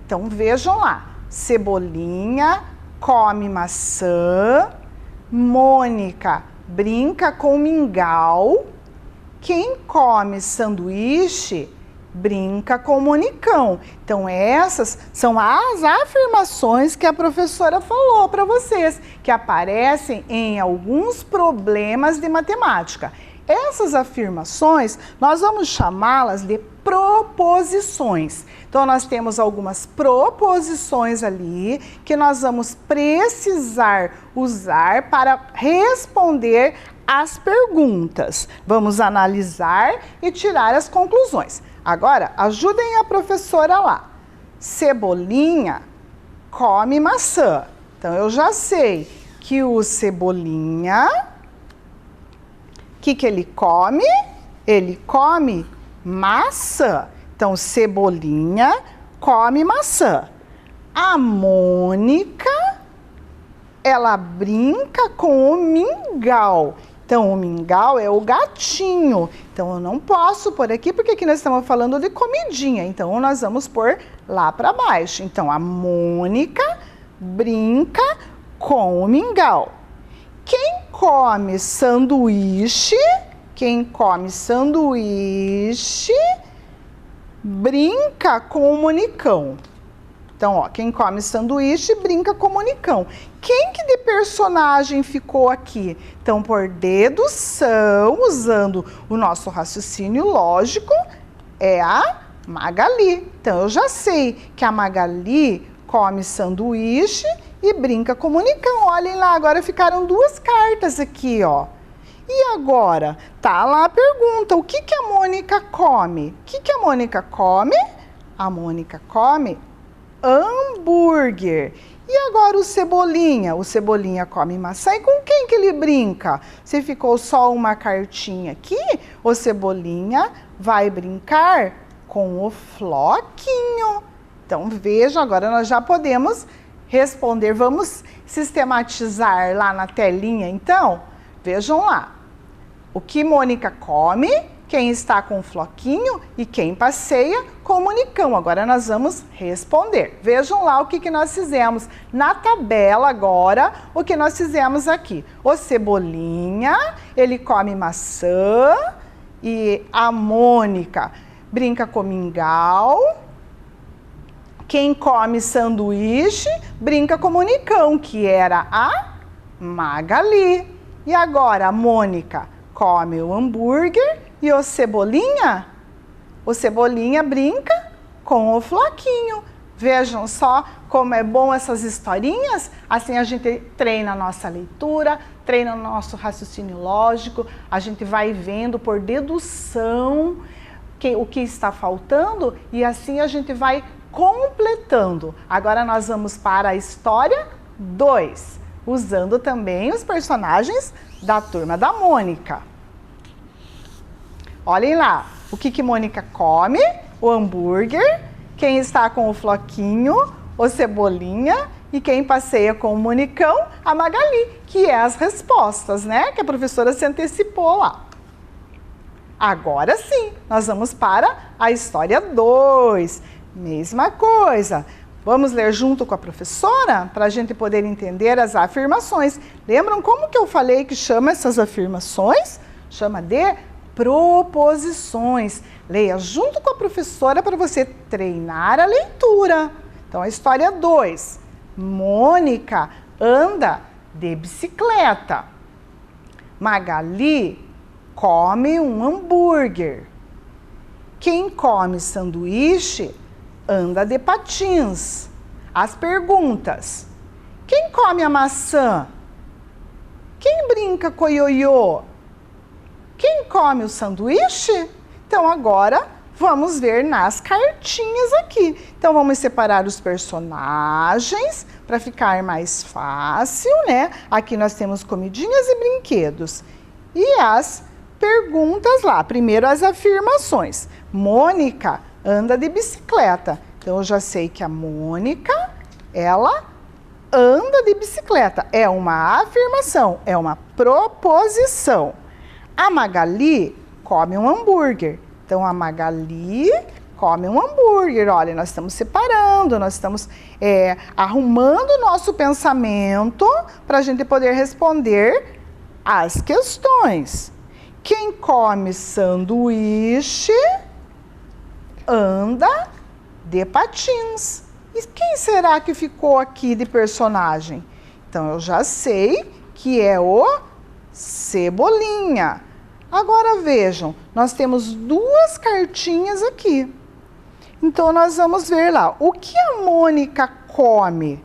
Então, vejam lá. Cebolinha come maçã, Mônica brinca com mingau, quem come sanduíche brinca com monicão. Então, essas são as afirmações que a professora falou para vocês, que aparecem em alguns problemas de matemática. Essas afirmações, nós vamos chamá-las de proposições. Então, nós temos algumas proposições ali que nós vamos precisar usar para responder as perguntas. Vamos analisar e tirar as conclusões. Agora, ajudem a professora lá. Cebolinha come maçã. Então, eu já sei que o Cebolinha, o que ele come? Ele come maçã. Então, Cebolinha come maçã. A Mônica, ela brinca com o mingau. Então, o mingau é o gatinho. Então, eu não posso pôr aqui, porque aqui nós estamos falando de comidinha. Então, nós vamos pôr lá para baixo. Então, a Mônica brinca com o mingau. Quem come sanduíche, brinca com o monicão. Então, ó, quem come sanduíche brinca com o monicão. Quem que de personagem ficou aqui? Então, por dedução, usando o nosso raciocínio lógico, é a Magali. Então, eu já sei que a Magali come sanduíche e brinca com o monicão. Olhem lá, agora ficaram duas cartas aqui, ó. E agora, tá lá a pergunta, o que a Mônica come? O que a Mônica come? A Mônica come hambúrguer. E agora o Cebolinha? O Cebolinha come maçã. E com quem que ele brinca? Se ficou só uma cartinha aqui, o Cebolinha vai brincar com o Floquinho. Então, veja, agora nós já podemos responder. Vamos sistematizar lá na telinha, então? Vejam lá. O que Mônica come, quem está com o Floquinho e quem passeia com o monicão. Agora nós vamos responder. Vejam lá o que nós fizemos. Na tabela agora, o que nós fizemos aqui. O Cebolinha, ele come maçã e a Mônica brinca com mingau. Quem come sanduíche brinca com o monicão, que era a Magali. E agora a Mônica come o hambúrguer e o Cebolinha brinca com o Floquinho. Vejam só como é bom essas historinhas. Assim a gente treina a nossa leitura, treina o nosso raciocínio lógico, a gente vai vendo por dedução o que está faltando e assim a gente vai completando. Agora nós vamos para a história 2, usando também os personagens da turma da Mônica. Olhem lá, o que Mônica come? O hambúrguer. Quem está com o Floquinho? O Cebolinha. E quem passeia com o monicão? A Magali, que é as respostas, né? Que a professora se antecipou lá. Agora sim, nós vamos para a história 2. Mesma coisa. Vamos ler junto com a professora para a gente poder entender as afirmações. Lembram como que eu falei que chama essas afirmações? Chama de proposições. Leia junto com a professora para você treinar a leitura. Então, a história 2. Mônica anda de bicicleta. Magali come um hambúrguer. Quem come sanduíche anda de patins. As perguntas. Quem come a maçã? Quem brinca com o ioiô? Quem come o sanduíche? Então, agora, Vamos ver nas cartinhas aqui. Então, vamos separar os personagens para ficar mais fácil, né? Aqui nós temos comidinhas e brinquedos. E as perguntas lá. Primeiro, as afirmações. Mônica anda de bicicleta. Então, eu já sei que a Mônica, ela anda de bicicleta. É uma afirmação, é uma proposição. A Magali come um hambúrguer. Então, a Magali come um hambúrguer. Olha, nós estamos separando, nós estamos arrumando o nosso pensamento para a gente poder responder as questões. Quem come sanduíche anda de patins. E quem será que ficou aqui de personagem? Então, eu já sei que é o Cebolinha. Agora, vejam, nós temos duas cartinhas aqui. Então, nós vamos ver lá. O que a Mônica come?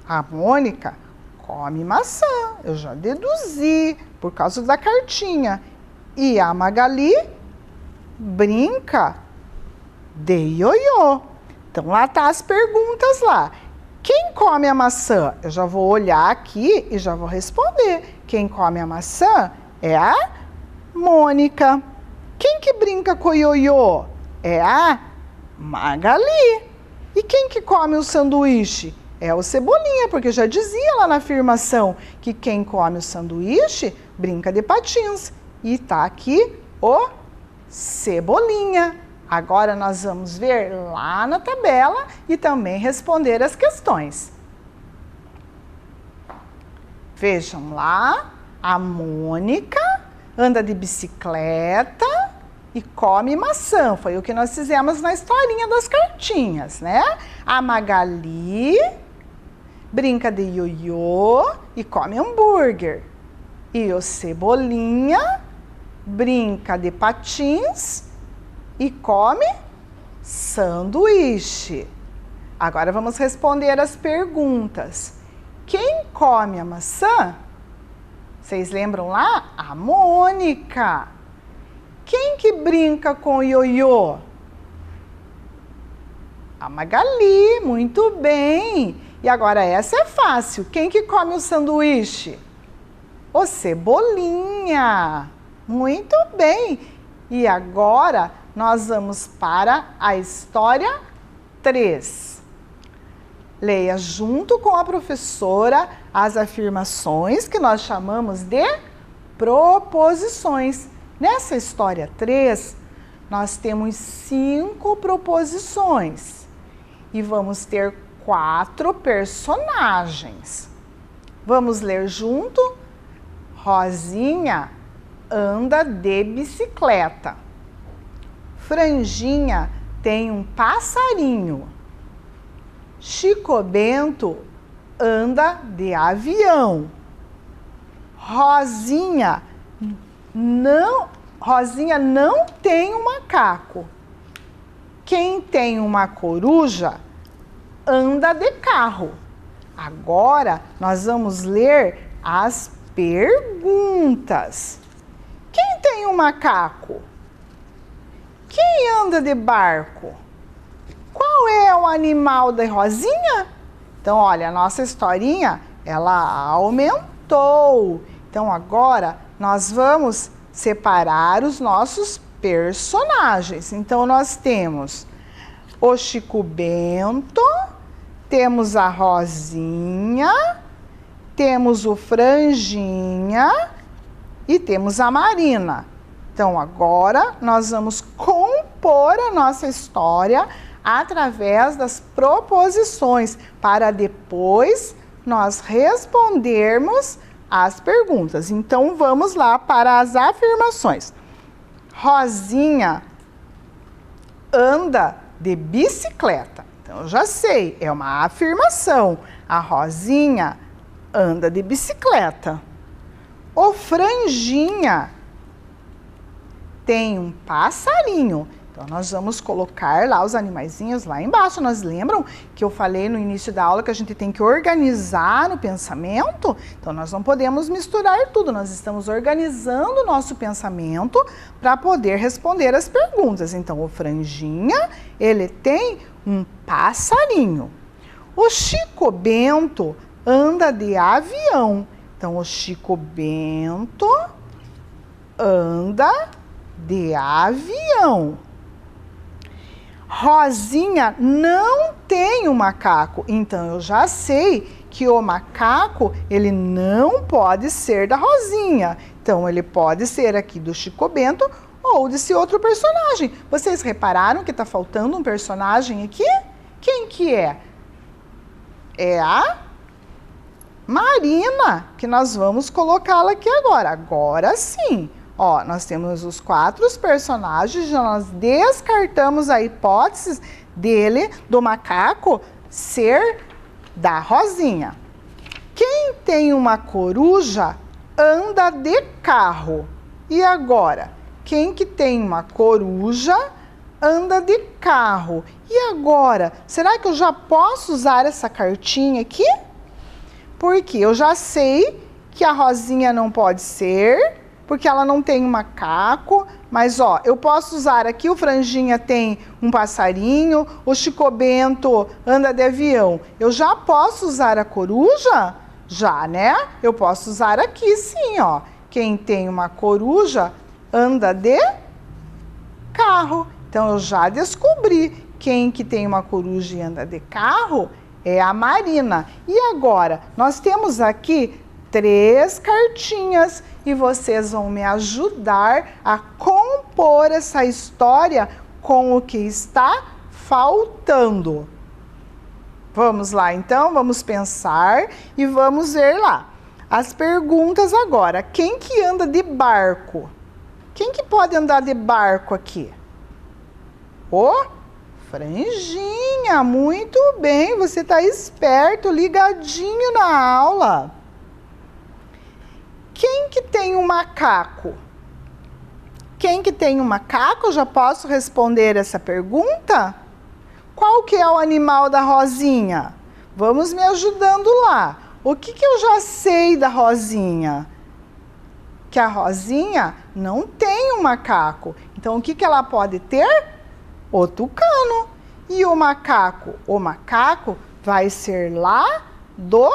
A Mônica come maçã. Eu já deduzi por causa da cartinha. E a Magali brinca de ioiô. Então, lá tá as perguntas lá. Quem come a maçã? Eu já vou olhar aqui e já vou responder. Quem come a maçã é a Mônica. Quem que brinca com o ioiô? É a Magali. E quem que come o sanduíche? É o Cebolinha, porque já dizia lá na afirmação que quem come o sanduíche brinca de patins. E tá aqui o Cebolinha. Agora nós vamos ver lá na tabela e também responder as questões. Vejam lá, a Mônica anda de bicicleta e come maçã. Foi o que nós fizemos na historinha das cartinhas, né? A Magali brinca de ioiô e come hambúrguer. E o Cebolinha brinca de patins e come sanduíche. Agora vamos responder as perguntas. Quem come a maçã? Vocês lembram lá? A Mônica. Quem que brinca com o ioiô? A Magali, muito bem. E agora essa é fácil. Quem que come o sanduíche? O Cebolinha. Muito bem. E agora nós vamos para a história 3. Leia junto com a professora as afirmações que nós chamamos de proposições. Nessa história 3, nós temos 5 proposições e vamos ter 4 personagens. Vamos ler junto? Rosinha anda de bicicleta. Franjinha tem um passarinho. Chico Bento anda de avião. Rosinha não tem um macaco. Quem tem uma coruja anda de carro. Agora nós vamos ler as perguntas. Quem tem um macaco? Quem anda de barco? Qual é o animal da Rosinha? Então, olha, a nossa historinha, ela aumentou. Então, agora, nós vamos separar os nossos personagens. Então, nós temos o Chico Bento, temos a Rosinha, temos o Franjinha e temos a Marina. Então, agora, nós vamos compor a nossa história através das proposições, para depois nós respondermos as perguntas. Então, vamos lá para as afirmações. Rosinha anda de bicicleta. Então, eu já sei, é uma afirmação. A Rosinha anda de bicicleta. O Franjinha tem um passarinho. Então, nós vamos colocar lá os animaizinhos lá embaixo. Nós lembram que eu falei no início da aula que a gente tem que organizar o pensamento? Então, nós não podemos misturar tudo. Nós estamos organizando o nosso pensamento para poder responder as perguntas. Então, o Franjinha, ele tem um passarinho. O Chico Bento anda de avião. Então, o Chico Bento anda de avião. Rosinha não tem um macaco, então eu já sei que o macaco, ele não pode ser da Rosinha. Então, ele pode ser aqui do Chico Bento ou desse outro personagem. Vocês repararam que está faltando um personagem aqui? Quem que é? É a Marina, que nós vamos colocá-la aqui agora. Agora sim. Ó, nós temos os 4 personagens, já nós descartamos a hipótese dele, do macaco, ser da Rosinha. Quem tem uma coruja anda de carro. E agora? Quem que tem uma coruja anda de carro. E agora? Será que eu já posso usar essa cartinha aqui? Porque eu já sei que a Rosinha não pode ser, porque ela não tem um macaco, mas ó, eu posso usar aqui, o Franjinha tem um passarinho, o Chico Bento anda de avião. Eu já posso usar a coruja? Já, né? Eu posso usar aqui sim, ó. Quem tem uma coruja anda de carro. Então, eu já descobri quem que tem uma coruja e anda de carro é a Marina. E agora, nós temos aqui 3 cartinhas e vocês vão me ajudar a compor essa história com o que está faltando. Vamos lá, então, vamos pensar e vamos ver lá. As perguntas agora. Quem que anda de barco? Quem que pode andar de barco aqui? O Franjinha, muito bem, você está esperto, ligadinho na aula. Quem que tem um macaco? Quem que tem um macaco? Eu já posso responder essa pergunta? Qual que é o animal da Rosinha? Vamos me ajudando lá. O que que eu já sei da Rosinha? Que a Rosinha não tem um macaco. Então, o que que ela pode ter? O tucano. E o macaco? O macaco vai ser lá do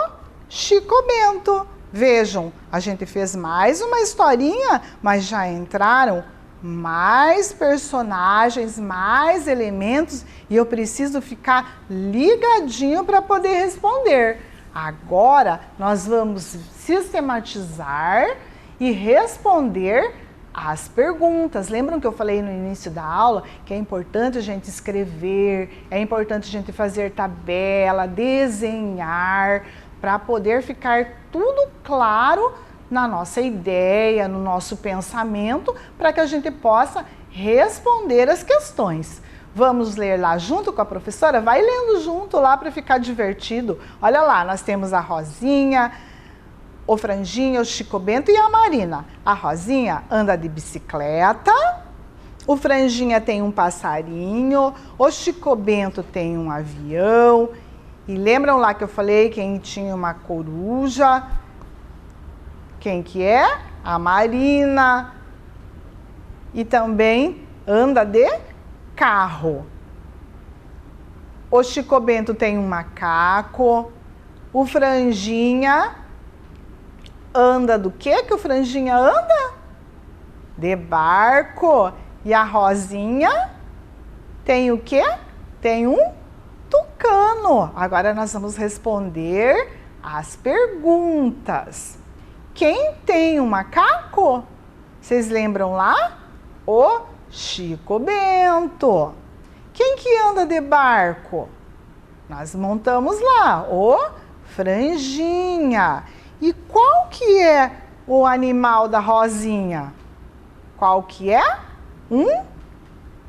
Chico Bento. Vejam, a gente fez mais uma historinha, mas já entraram mais personagens, mais elementos e eu preciso ficar ligadinho para poder responder. Agora, nós vamos sistematizar e responder as perguntas. Lembram que eu falei no início da aula que é importante a gente escrever, é importante a gente fazer tabela, desenhar, para poder ficar tudo claro na nossa ideia, no nosso pensamento, para que a gente possa responder as questões. Vamos ler lá junto com a professora? Vai lendo junto lá para ficar divertido. Olha lá, nós temos a Rosinha, o Franjinha, o Chico Bento e a Marina. A Rosinha anda de bicicleta, o Franjinha tem um passarinho, o Chico Bento tem um avião. E lembram lá que eu falei quem tinha uma coruja? Quem que é? A Marina. E também anda de carro. O Chico Bento tem um macaco. O Franjinha anda do quê que o Franjinha anda? De barco. E a Rosinha tem o quê? Tem um tucano. Agora nós vamos responder as perguntas. Quem tem um macaco? Vocês lembram lá? O Chico Bento. Quem que anda de barco? Nós montamos lá, o Franjinha. E qual que é o animal da Rosinha? Qual que é? Um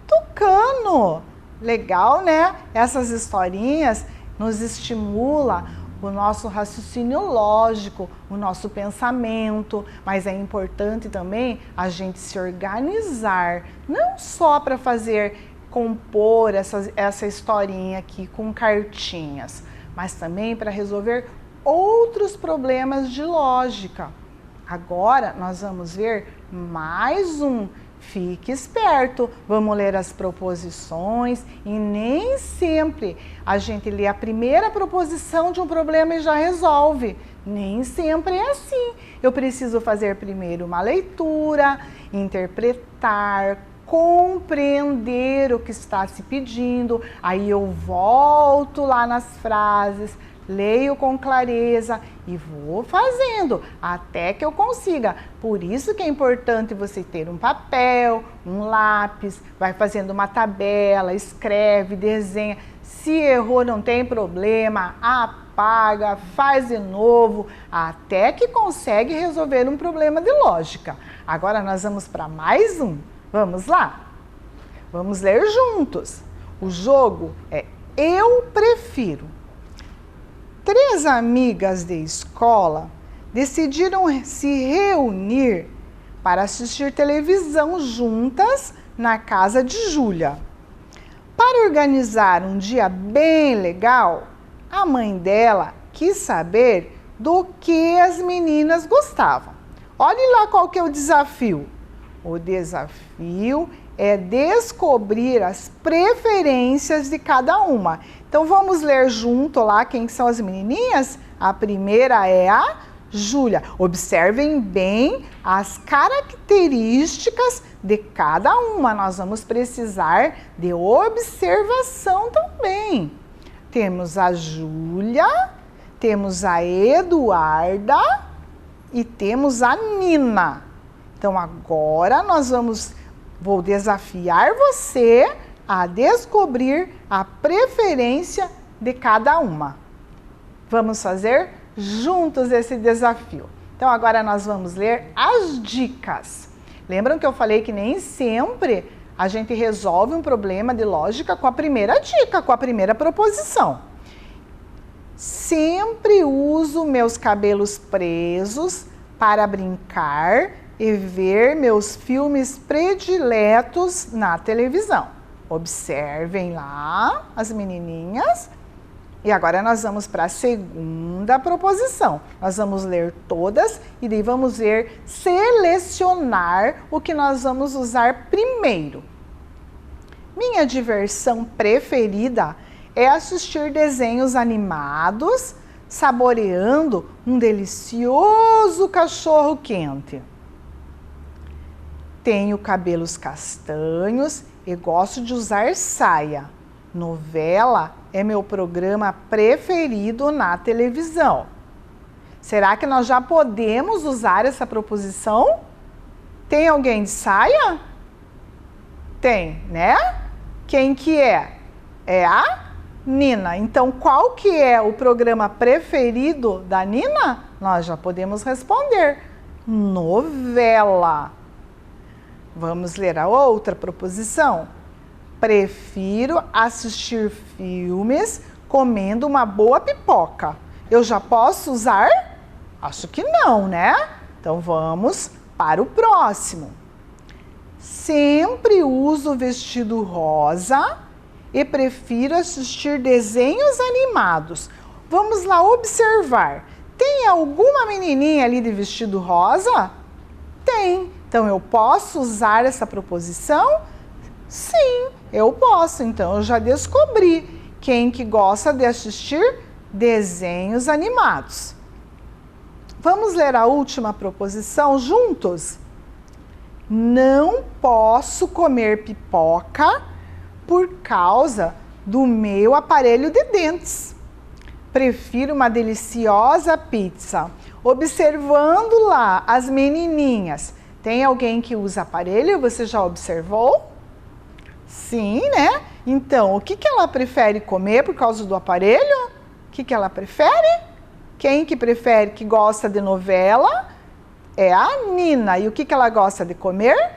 tucano. Legal, né? Essas historinhas nos estimulam o nosso raciocínio lógico, o nosso pensamento, mas é importante também a gente se organizar, não só para compor essa historinha aqui com cartinhas, mas também para resolver outros problemas de lógica. Agora nós vamos ver mais um. Fique esperto, vamos ler as proposições e nem sempre a gente lê a primeira proposição de um problema e já resolve. Nem sempre é assim. Eu preciso fazer primeiro uma leitura, interpretar, compreender o que está se pedindo, aí eu volto lá nas frases, leio com clareza e vou fazendo até que eu consiga. Por isso que é importante você ter um papel, um lápis, vai fazendo uma tabela, escreve, desenha. Se errou, não tem problema, apaga, faz de novo, até que consegue resolver um problema de lógica. Agora nós vamos para mais um. Vamos lá? Vamos ler juntos. O jogo é Eu Prefiro. 3 amigas de escola decidiram se reunir para assistir televisão juntas na casa de Júlia. Para organizar um dia bem legal, a mãe dela quis saber do que as meninas gostavam. Olhe lá qual que é o desafio. O desafio é descobrir as preferências de cada uma. Então vamos ler junto lá quem são as menininhas? A primeira é a Júlia. Observem bem as características de cada uma. Nós vamos precisar de observação também. Temos a Júlia, temos a Eduarda e temos a Nina. Então agora vou desafiar você a descobrir a preferência de cada uma. Vamos fazer juntos esse desafio. Então agora nós vamos ler as dicas. Lembram que eu falei que nem sempre a gente resolve um problema de lógica com a primeira dica, com a primeira proposição. Sempre uso meus cabelos presos para brincar e ver meus filmes prediletos na televisão. Observem lá as menininhas. E agora nós vamos para a segunda proposição. Nós vamos ler todas e daí vamos ver, selecionar o que nós vamos usar primeiro. Minha diversão preferida é assistir desenhos animados, saboreando um delicioso cachorro quente. Tenho cabelos castanhos e gosto de usar saia. Novela é meu programa preferido na televisão. Será que nós já podemos usar essa proposição? Tem alguém de saia? Tem, né? Quem que é? É a Nina. Então, qual que é o programa preferido da Nina? Nós já podemos responder. Novela. Vamos ler a outra proposição? Prefiro assistir filmes comendo uma boa pipoca. Eu já posso usar? Acho que não, né? Então vamos para o próximo. Sempre uso vestido rosa e prefiro assistir desenhos animados. Vamos lá observar. Tem alguma menininha ali de vestido rosa? Tem. Então eu posso usar essa proposição? Sim, eu posso. Então eu já descobri quem que gosta de assistir desenhos animados. Vamos ler a última proposição juntos? Não posso comer pipoca por causa do meu aparelho de dentes. Prefiro uma deliciosa pizza. Observando lá as menininhas, tem alguém que usa aparelho? Você já observou? Sim, né? Então, o que ela prefere comer por causa do aparelho? O que ela prefere? Quem que prefere, que gosta de novela? É a Nina. E o que ela gosta de comer?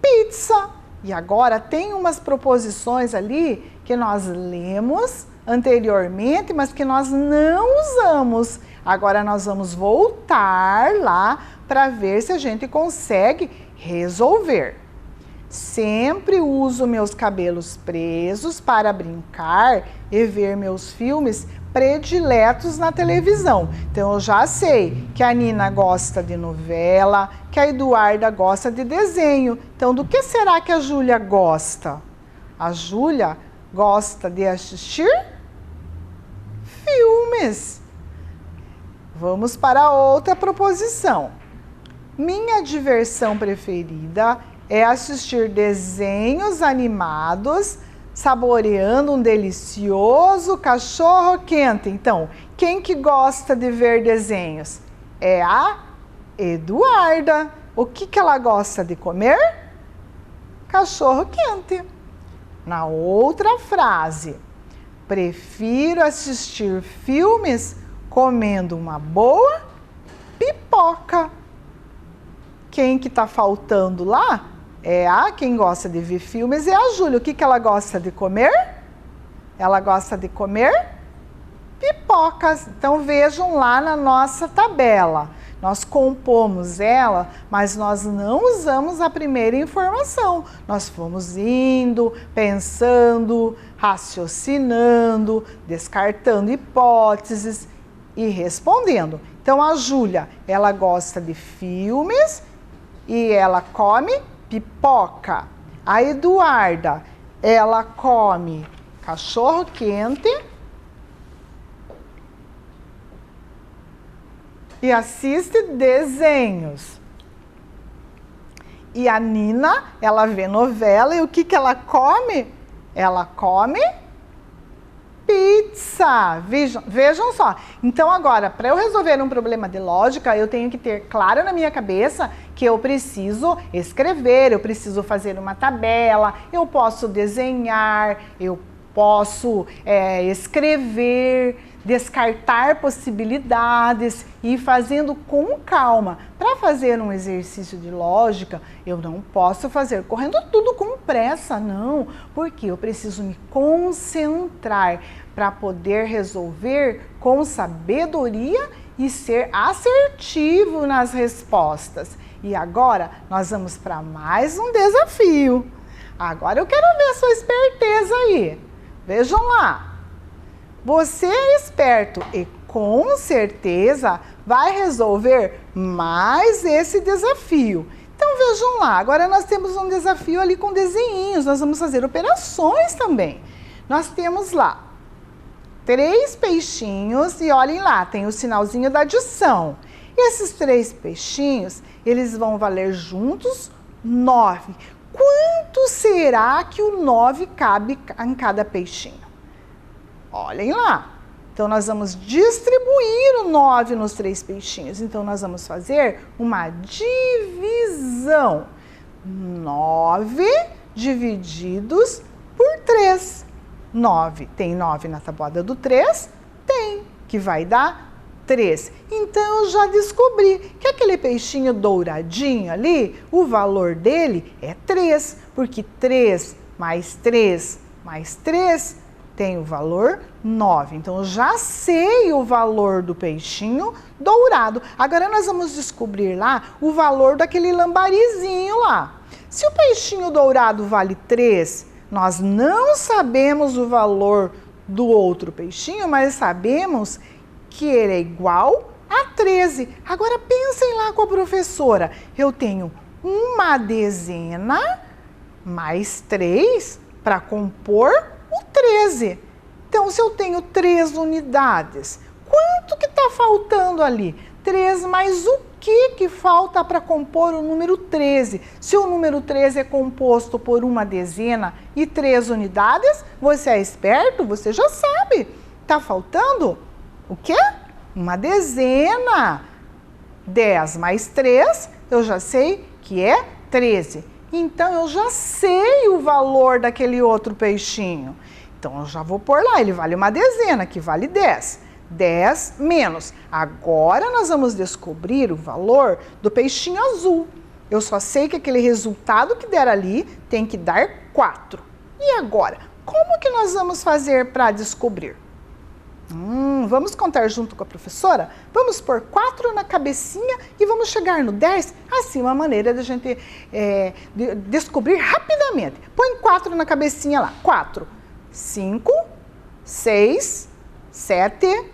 Pizza. E agora tem umas proposições ali que nós lemos anteriormente, mas que nós não usamos. Agora nós vamos voltar lá para ver se a gente consegue resolver. Sempre uso meus cabelos presos para brincar e ver meus filmes prediletos na televisão. Então eu já sei que a Nina gosta de novela, que a Eduarda gosta de desenho. Então do que será que a Júlia gosta? A Júlia gosta de assistir filmes. Vamos para outra proposição. Minha diversão preferida é assistir desenhos animados, saboreando um delicioso cachorro quente. Então, quem que gosta de ver desenhos? É a Eduarda. O que ela gosta de comer? Cachorro quente. Na outra frase, prefiro assistir filmes comendo uma boa pipoca. Quem que tá faltando lá? Quem gosta de ver filmes é a Júlia. O que ela gosta de comer? Ela gosta de comer pipocas. Então vejam lá na nossa tabela. Nós compomos ela, mas nós não usamos a primeira informação. Nós fomos indo, pensando, raciocinando, descartando hipóteses e respondendo. Então a Júlia, ela gosta de filmes e ela come pipoca. A Eduarda, ela come cachorro quente e assiste desenhos. E a Nina, ela vê novela e o que ela come? Ela come pizza. Vejam só. Então agora, para eu resolver um problema de lógica, eu tenho que ter claro na minha cabeça que eu preciso escrever, eu preciso fazer uma tabela, eu posso desenhar, eu posso escrever, descartar possibilidades e ir fazendo com calma. Para fazer um exercício de lógica, eu não posso fazer correndo tudo com pressa, não, porque eu preciso me concentrar para poder resolver com sabedoria e ser assertivo nas respostas. E agora nós vamos para mais um desafio. Agora eu quero ver a sua esperteza aí. Vejam lá. Você é esperto e com certeza vai resolver mais esse desafio. Então vejam lá, agora nós temos um desafio ali com desenhinhos, nós vamos fazer operações também. Nós temos lá 3 peixinhos e olhem lá, tem o sinalzinho da adição. Esses 3 peixinhos, eles vão valer juntos 9. Quanto será que o 9 cabe em cada peixinho? Olhem lá. Então, nós vamos distribuir o 9 nos 3 peixinhos. Então, nós vamos fazer uma divisão. 9 divididos por 3. 9. Tem 9 na tabuada do 3? Tem, que vai dar 3. Então, eu já descobri que aquele peixinho douradinho ali, o valor dele é 3, porque 3 mais 3 mais 3 tem o valor 9. Então, eu já sei o valor do peixinho dourado. Agora, nós vamos descobrir lá o valor daquele lambarizinho lá. Se o peixinho dourado vale 3, nós não sabemos o valor do outro peixinho, mas sabemos que ele é igual a 13. Agora, pensem lá com a professora. Eu tenho uma dezena mais 3 para compor o 13. Então, se eu tenho 3 unidades, quanto que está faltando ali? 3 mais o que falta para compor o número 13? Se o número 13 é composto por uma dezena e 3 unidades, você é esperto, você já sabe. Está faltando o quê? Uma dezena. 10 mais 3, eu já sei que é 13. Então, eu já sei o valor daquele outro peixinho. Então, eu já vou pôr lá, ele vale uma dezena, que vale 10. 10 menos. Agora, nós vamos descobrir o valor do peixinho azul. Eu só sei que aquele resultado que der ali tem que dar 4. E agora, Como que nós vamos fazer para descobrir? Vamos contar junto com a professora? Vamos pôr 4 na cabecinha e vamos chegar no 10? Assim, uma maneira da gente descobrir rapidamente. Põe 4 na cabecinha lá. 4, 5, 6, 7,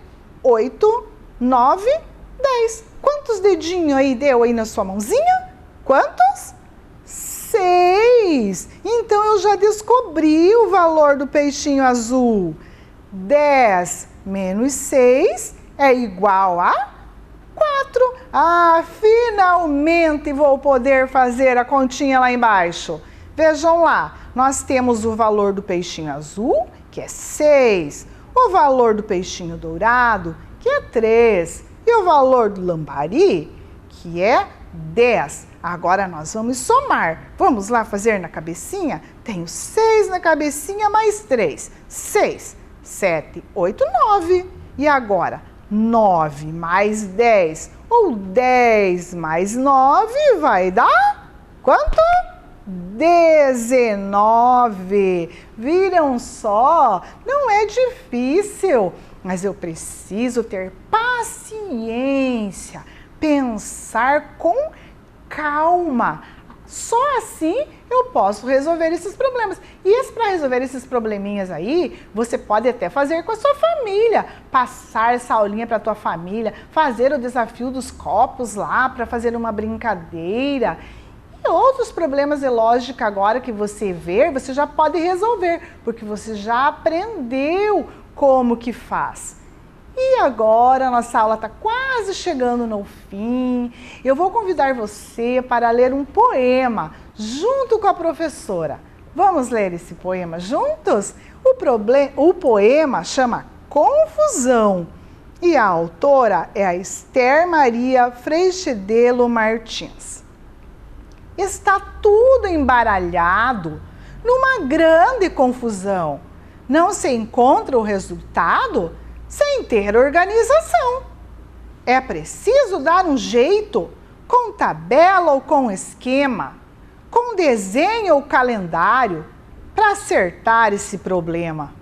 8, 9, 10. Quantos dedinhos aí deu aí na sua mãozinha? Quantos? 6. Então, eu já descobri o valor do peixinho azul. 10 menos 6 é igual a 4. Finalmente vou poder fazer a continha lá embaixo. Vejam lá, nós temos o valor do peixinho azul, que é 6. O valor do peixinho dourado, que é 3. E o valor do lambari, que é 10. Agora nós vamos somar. Vamos lá fazer na cabecinha? Tenho 6 na cabecinha mais 3. 6. 7, 8, 9. E agora, 9 mais 10, ou 10 mais 9, vai dar quanto? 19. Viram só? Não é difícil, mas eu preciso ter paciência, pensar com calma. Só assim eu posso resolver esses problemas. E para resolver esses probleminhas aí, você pode até fazer com a sua família. Passar essa aulinha para a tua família, fazer o desafio dos copos lá para fazer uma brincadeira. E outros problemas de lógica agora que você vê, você já pode resolver, porque você já aprendeu como que faz. E agora, nossa aula está quase chegando no fim. Eu vou convidar você para ler um poema junto com a professora. Vamos ler esse poema juntos? O poema chama Confusão e a autora é a Esther Maria Freixedelo Martins. Está tudo embaralhado numa grande confusão. Não se encontra o resultado sem ter organização. É preciso dar um jeito, com tabela ou com esquema, com desenho ou calendário, para acertar esse problema.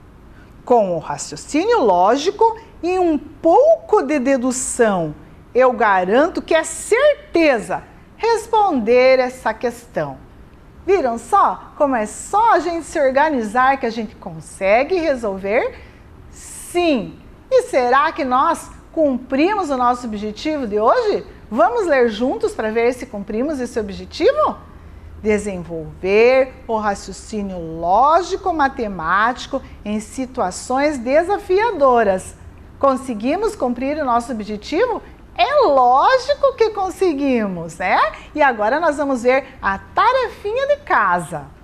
Com o raciocínio lógico e um pouco de dedução, eu garanto que é certeza responder essa questão. Viram só como é só a gente se organizar que a gente consegue resolver? Sim! E será que nós cumprimos o nosso objetivo de hoje? Vamos ler juntos para ver se cumprimos esse objetivo? Desenvolver o raciocínio lógico-matemático em situações desafiadoras. Conseguimos cumprir o nosso objetivo? É lógico que conseguimos, né? E agora nós vamos ver a tarefinha de casa.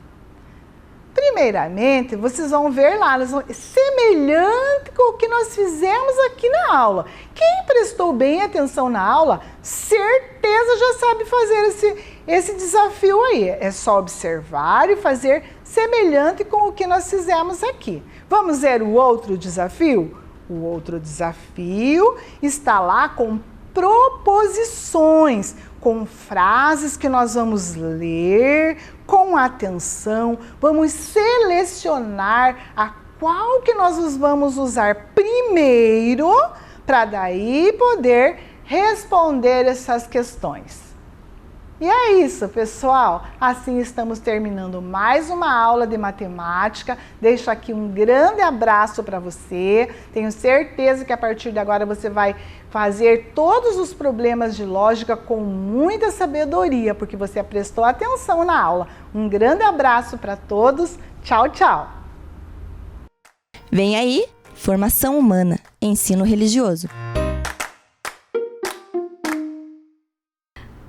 Primeiramente, vocês vão ver lá, semelhante com o que nós fizemos aqui na aula. Quem prestou bem atenção na aula, certeza já sabe fazer esse desafio aí. É só observar e fazer semelhante com o que nós fizemos aqui. Vamos ver o outro desafio? O outro desafio está lá com proposições, com frases que nós vamos ler com atenção, vamos selecionar a qual que nós vamos usar primeiro para daí poder responder essas questões. E é isso, pessoal. Assim estamos terminando mais uma aula de matemática. Deixo aqui um grande abraço para você. Tenho certeza que a partir de agora você vai fazer todos os problemas de lógica com muita sabedoria, porque você prestou atenção na aula. Um grande abraço para todos. Tchau, tchau. Vem aí, Formação Humana, Ensino Religioso.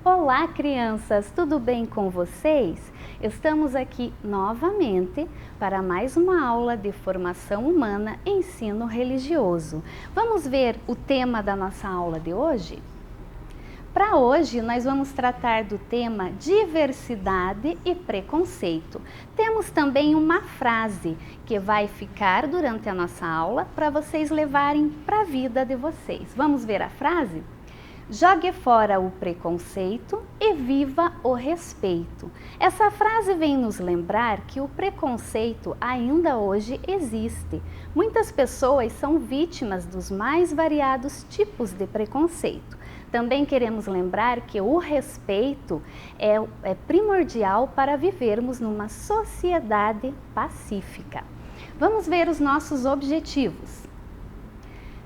Olá, crianças! Tudo bem com vocês? Estamos aqui novamente para mais uma aula de Formação Humana, Ensino Religioso. Vamos ver o tema da nossa aula de hoje? Para hoje, nós vamos tratar do tema diversidade e preconceito. Temos também uma frase que vai ficar durante a nossa aula para vocês levarem para a vida de vocês. Vamos ver a frase? Jogue fora o preconceito e viva o respeito. Essa frase vem nos lembrar que o preconceito ainda hoje existe. Muitas pessoas são vítimas dos mais variados tipos de preconceito. Também queremos lembrar que o respeito é primordial para vivermos numa sociedade pacífica. Vamos ver os nossos objetivos.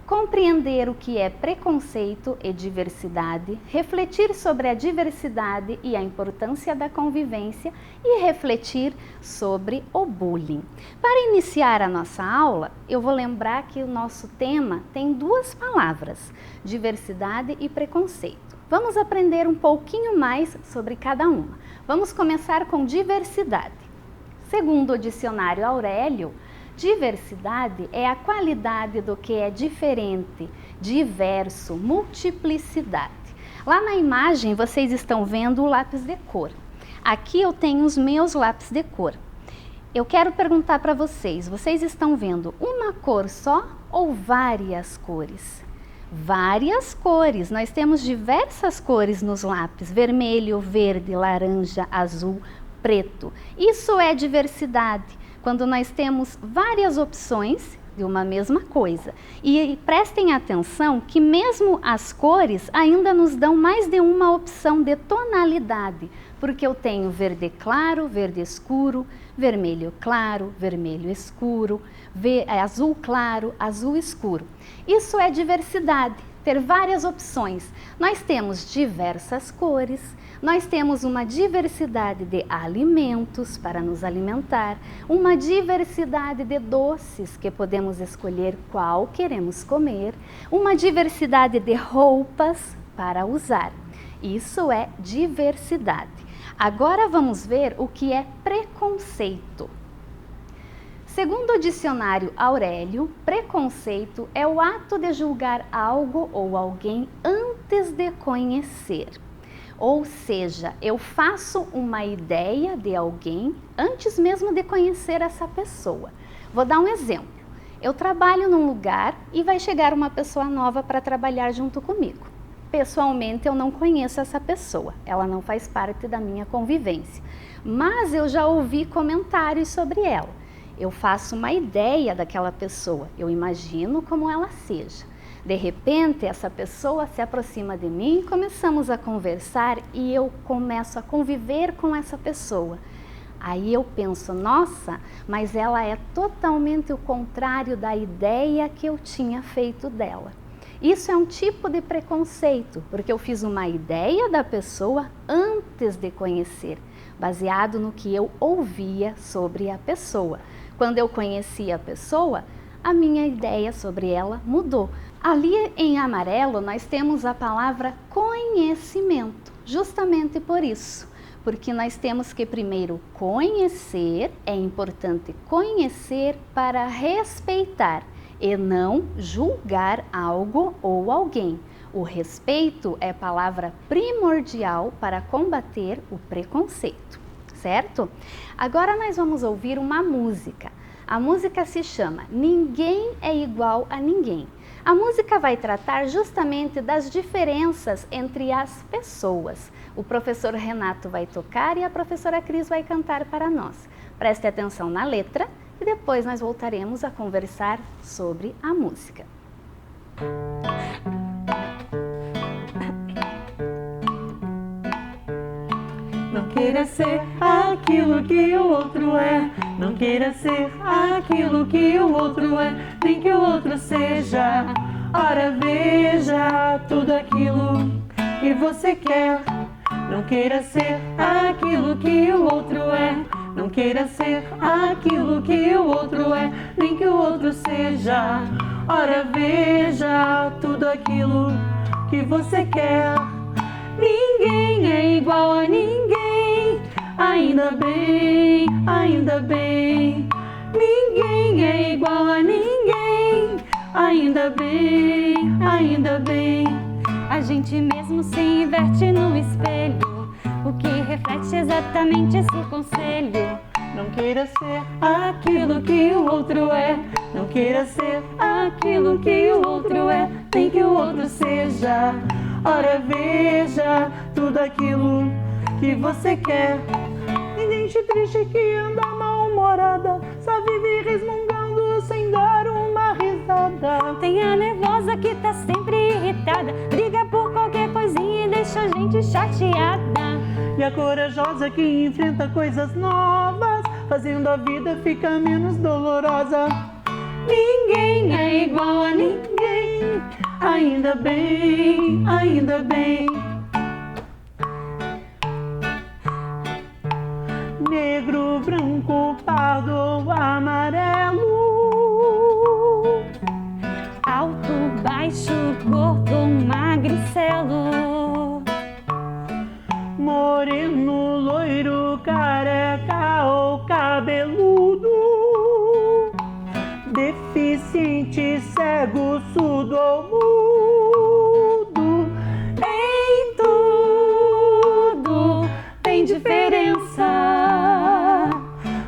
Compreender o que é preconceito e diversidade, refletir sobre a diversidade e a importância da convivência e refletir sobre o bullying. Para iniciar a nossa aula, eu vou lembrar que o nosso tema tem duas palavras, diversidade e preconceito. Vamos aprender um pouquinho mais sobre cada uma. Vamos começar com diversidade. Segundo o dicionário Aurélio, diversidade é a qualidade do que é diferente, diverso, multiplicidade. Lá na imagem vocês estão vendo o lápis de cor. Aqui eu tenho os meus lápis de cor. Eu quero perguntar para vocês, vocês estão vendo uma cor só ou várias cores? Várias cores, nós temos diversas cores nos lápis, vermelho, verde, laranja, azul, preto. Isso é diversidade. Quando nós temos várias opções de uma mesma coisa. E prestem atenção que mesmo as cores ainda nos dão mais de uma opção de tonalidade, porque eu tenho verde claro, verde escuro, vermelho claro, vermelho escuro, azul claro, azul escuro. Isso é diversidade, ter várias opções. Nós temos diversas cores, nós temos uma diversidade de alimentos para nos alimentar, uma diversidade de doces que podemos escolher qual queremos comer, uma diversidade de roupas para usar. Isso é diversidade. Agora vamos ver o que é preconceito. Segundo o dicionário Aurélio, preconceito é o ato de julgar algo ou alguém antes de conhecer. Ou seja, eu faço uma ideia de alguém antes mesmo de conhecer essa pessoa. Vou dar um exemplo. Eu trabalho num lugar e vai chegar uma pessoa nova para trabalhar junto comigo. Pessoalmente, eu não conheço essa pessoa, ela não faz parte da minha convivência, mas eu já ouvi comentários sobre ela. Eu faço uma ideia daquela pessoa, eu imagino como ela seja. De repente, essa pessoa se aproxima de mim, começamos a conversar e eu começo a conviver com essa pessoa. Aí eu penso, nossa, mas ela é totalmente o contrário da ideia que eu tinha feito dela. Isso é um tipo de preconceito, porque eu fiz uma ideia da pessoa antes de conhecer, baseado no que eu ouvia sobre a pessoa. Quando eu conheci a pessoa, a minha ideia sobre ela mudou. Ali em amarelo nós temos a palavra conhecimento, justamente por isso, porque nós temos que primeiro conhecer, é importante conhecer para respeitar e não julgar algo ou alguém. O respeito é palavra primordial para combater o preconceito, certo? Agora nós vamos ouvir uma música. A música se chama Ninguém é Igual a Ninguém. A música vai tratar justamente das diferenças entre as pessoas. O professor Renato vai tocar e a professora Cris vai cantar para nós. Preste atenção na letra e depois nós voltaremos a conversar sobre a música. Não queira ser aquilo que o outro é. Não queira ser aquilo que o outro é, nem que o outro seja. Ora, veja tudo aquilo que você quer. Não queira ser aquilo que o outro é. Não queira ser aquilo que o outro é, nem que o outro seja. Ora, veja tudo aquilo que você quer. Ninguém é igual a ninguém, ainda bem, ainda bem. Ninguém é igual a ninguém, ainda bem, ainda bem. A gente mesmo se inverte no espelho, o que reflete exatamente esse conselho. Não queira ser aquilo que o outro é. Não queira ser aquilo que o outro é, nem que o outro seja. Ora veja tudo aquilo que você quer. Tem gente triste que anda mal-humorada, só vive resmungando sem dar uma risada. Tem a nervosa que tá sempre irritada, briga por qualquer coisinha e deixa a gente chateada. E a corajosa que enfrenta coisas novas, fazendo a vida ficar menos dolorosa. Ninguém é igual a ninguém, ainda bem, ainda bem. Negro, branco, pardo ou amarelo, Alto, baixo, gordo, magricelo, moreno, loiro, careca ou cabeludo, deficiente, cego, surdo ou mudo. Em tudo tem diferença,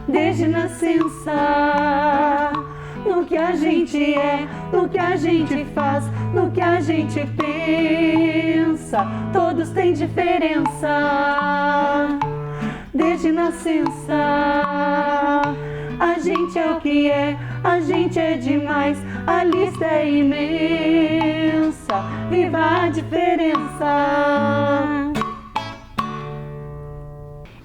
desde nascença, no que a gente é, no que a gente faz, no que a gente pensa. Todos têm diferença, desde nascença. A gente é o que é, a gente é demais, a lista é imensa. Viva a diferença!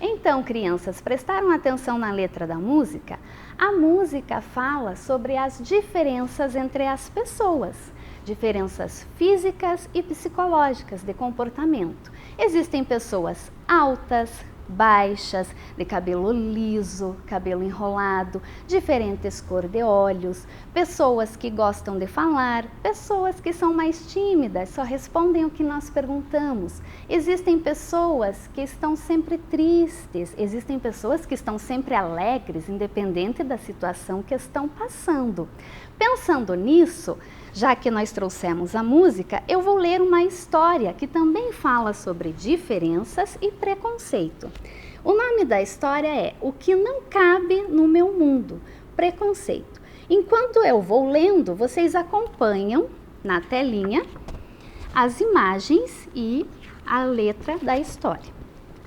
Então, crianças, prestaram atenção na letra da música? A música fala sobre as diferenças entre as pessoas, diferenças físicas e psicológicas de comportamento. Existem pessoas altas, baixas, de cabelo liso, cabelo enrolado, diferentes cor de olhos, pessoas que gostam de falar, pessoas que são mais tímidas, só respondem o que nós perguntamos. Existem pessoas que estão sempre tristes, existem pessoas que estão sempre alegres, independente da situação que estão passando. Pensando nisso, já que nós trouxemos a música, eu vou ler uma história que também fala sobre diferenças e preconceito. O nome da história é O que não cabe no meu mundo, preconceito. Enquanto eu vou lendo, vocês acompanham na telinha as imagens e a letra da história.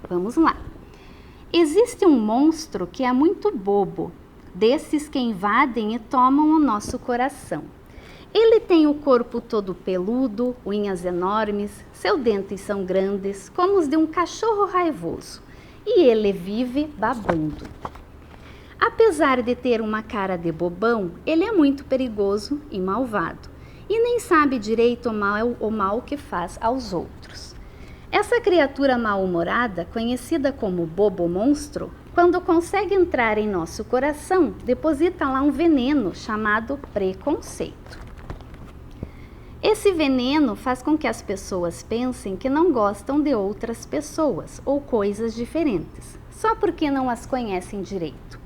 Vamos lá. Existe um monstro que é muito bobo, desses que invadem e tomam o nosso coração. Ele tem o corpo todo peludo, unhas enormes, seus dentes são grandes, como os de um cachorro raivoso, e ele vive babando. Apesar de ter uma cara de bobão, ele é muito perigoso e malvado, e nem sabe direito o mal que faz aos outros. Essa criatura mal-humorada, conhecida como bobo monstro, quando consegue entrar em nosso coração, deposita lá um veneno chamado preconceito. Esse veneno faz com que as pessoas pensem que não gostam de outras pessoas ou coisas diferentes, só porque não as conhecem direito.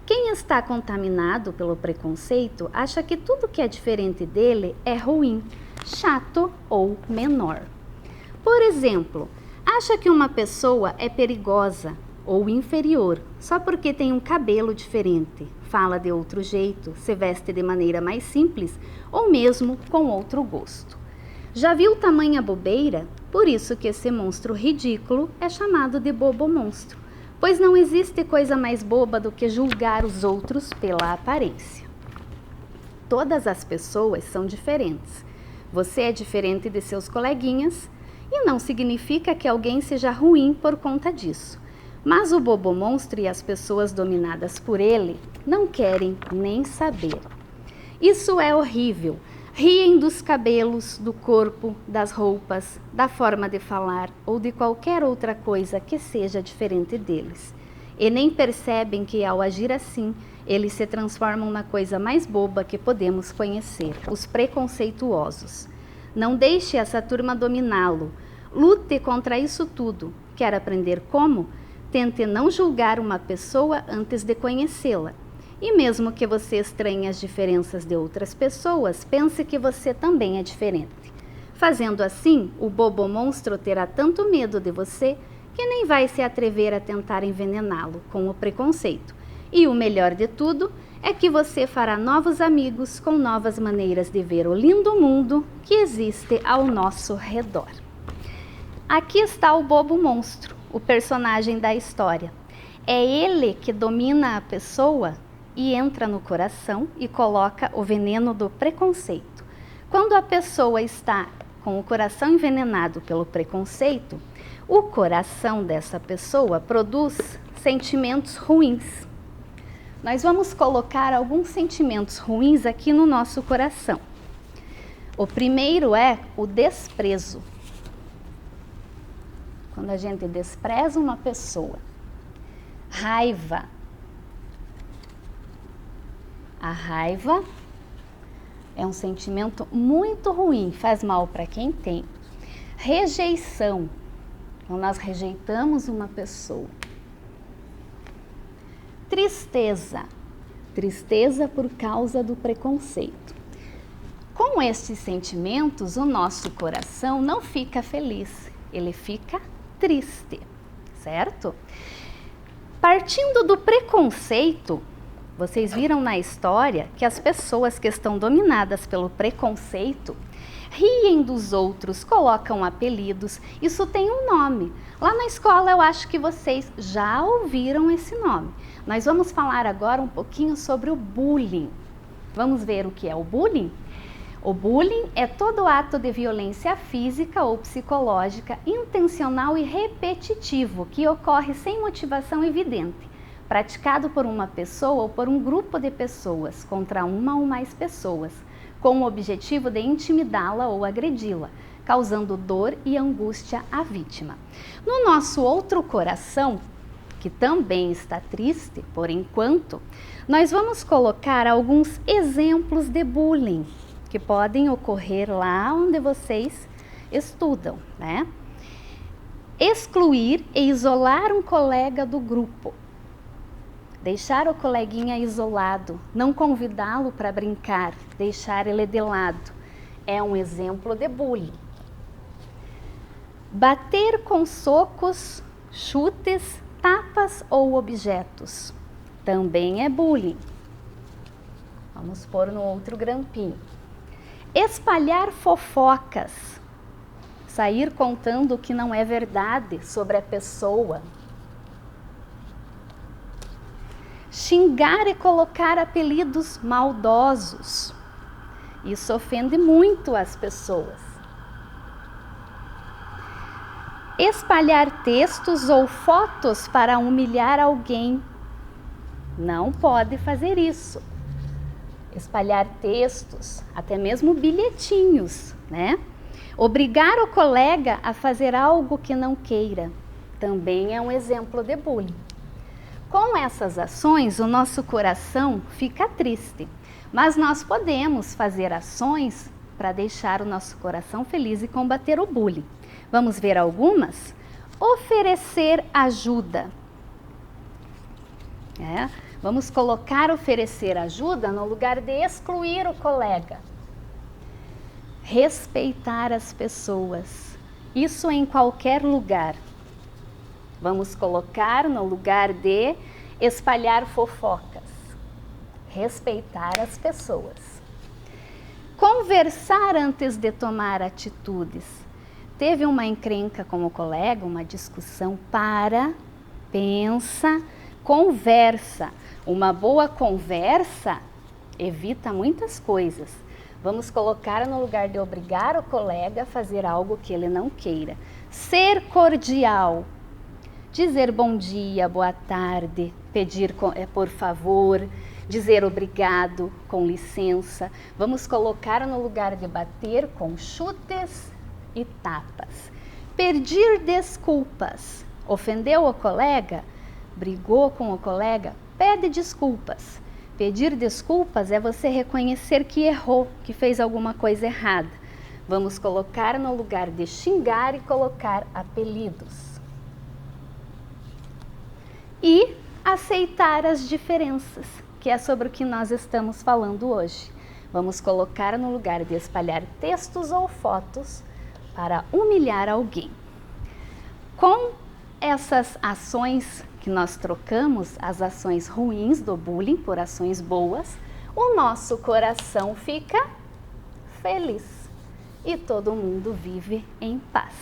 Quem está contaminado pelo preconceito acha que tudo que é diferente dele é ruim, chato ou menor. Por exemplo, acha que uma pessoa é perigosa ou inferior só porque tem um cabelo diferente, fala de outro jeito, se veste de maneira mais simples ou mesmo com outro gosto. Já viu tamanha bobeira? Por isso que esse monstro ridículo é chamado de bobo monstro, pois não existe coisa mais boba do que julgar os outros pela aparência. Todas as pessoas são diferentes. Você é diferente de seus coleguinhas e não significa que alguém seja ruim por conta disso. Mas o bobo monstro e as pessoas dominadas por ele não querem nem saber. Isso é horrível. Riem dos cabelos, do corpo, das roupas, da forma de falar ou de qualquer outra coisa que seja diferente deles. E nem percebem que ao agir assim, eles se transformam na coisa mais boba que podemos conhecer, os preconceituosos. Não deixe essa turma dominá-lo. Lute contra isso tudo. Quer aprender como? Tente não julgar uma pessoa antes de conhecê-la. E mesmo que você estranhe as diferenças de outras pessoas, pense que você também é diferente. Fazendo assim, o bobo monstro terá tanto medo de você que nem vai se atrever a tentar envenená-lo com o preconceito. E o melhor de tudo é que você fará novos amigos com novas maneiras de ver o lindo mundo que existe ao nosso redor. Aqui está o bobo monstro, o personagem da história. É ele que domina a pessoa e entra no coração e coloca o veneno do preconceito. Quando a pessoa está com o coração envenenado pelo preconceito, o coração dessa pessoa produz sentimentos ruins. Nós vamos colocar alguns sentimentos ruins aqui no nosso coração. O primeiro é o desprezo. Quando a gente despreza uma pessoa. Raiva. A raiva é um sentimento muito ruim, faz mal para quem tem. Rejeição. Quando nós rejeitamos uma pessoa. Tristeza. Tristeza por causa do preconceito. Com estes sentimentos, o nosso coração não fica feliz, ele fica triste, certo? Partindo do preconceito, vocês viram na história que as pessoas que estão dominadas pelo preconceito riem dos outros, colocam apelidos, isso tem um nome. Lá na escola eu acho que vocês já ouviram esse nome. Nós vamos falar agora um pouquinho sobre o bullying. Vamos ver o que é o bullying? O bullying é todo ato de violência física ou psicológica, intencional e repetitivo, que ocorre sem motivação evidente, praticado por uma pessoa ou por um grupo de pessoas contra uma ou mais pessoas, com o objetivo de intimidá-la ou agredi-la, causando dor e angústia à vítima. No nosso outro coração, que também está triste por enquanto, nós vamos colocar alguns exemplos de bullying que podem ocorrer lá onde vocês estudam, né? Excluir e isolar um colega do grupo. Deixar o coleguinha isolado, não convidá-lo para brincar, deixar ele de lado, é um exemplo de bullying. Bater com socos, chutes, tapas ou objetos, também é bullying. Vamos pôr no outro grampinho. Espalhar fofocas, sair contando o que não é verdade sobre a pessoa. Xingar e colocar apelidos maldosos. Isso ofende muito as pessoas. Espalhar textos ou fotos para humilhar alguém. Não pode fazer isso. Espalhar textos, até mesmo bilhetinhos, né? Obrigar o colega a fazer algo que não queira, também é um exemplo de bullying. Com essas ações, o nosso coração fica triste, mas nós podemos fazer ações para deixar o nosso coração feliz e combater o bullying. Vamos ver algumas? Oferecer ajuda. Vamos colocar oferecer ajuda no lugar de excluir o colega. Respeitar as pessoas. Isso em qualquer lugar. Vamos colocar no lugar de espalhar fofocas. Respeitar as pessoas. Conversar antes de tomar atitudes. Teve uma encrenca com o colega, uma discussão, pensa, conversa. Uma boa conversa evita muitas coisas. Vamos colocar no lugar de obrigar o colega a fazer algo que ele não queira. Ser cordial. Dizer bom dia, boa tarde, pedir por favor, dizer obrigado, com licença. Vamos colocar no lugar de bater com chutes e tapas. Pedir desculpas. Ofendeu o colega? Brigou com o colega? Pede desculpas. Pedir desculpas é você reconhecer que errou, que fez alguma coisa errada. Vamos colocar no lugar de xingar e colocar apelidos. E aceitar as diferenças, que é sobre o que nós estamos falando hoje. Vamos colocar no lugar de espalhar textos ou fotos para humilhar alguém. Com essas ações que nós trocamos, as ações ruins do bullying por ações boas, o nosso coração fica feliz e todo mundo vive em paz.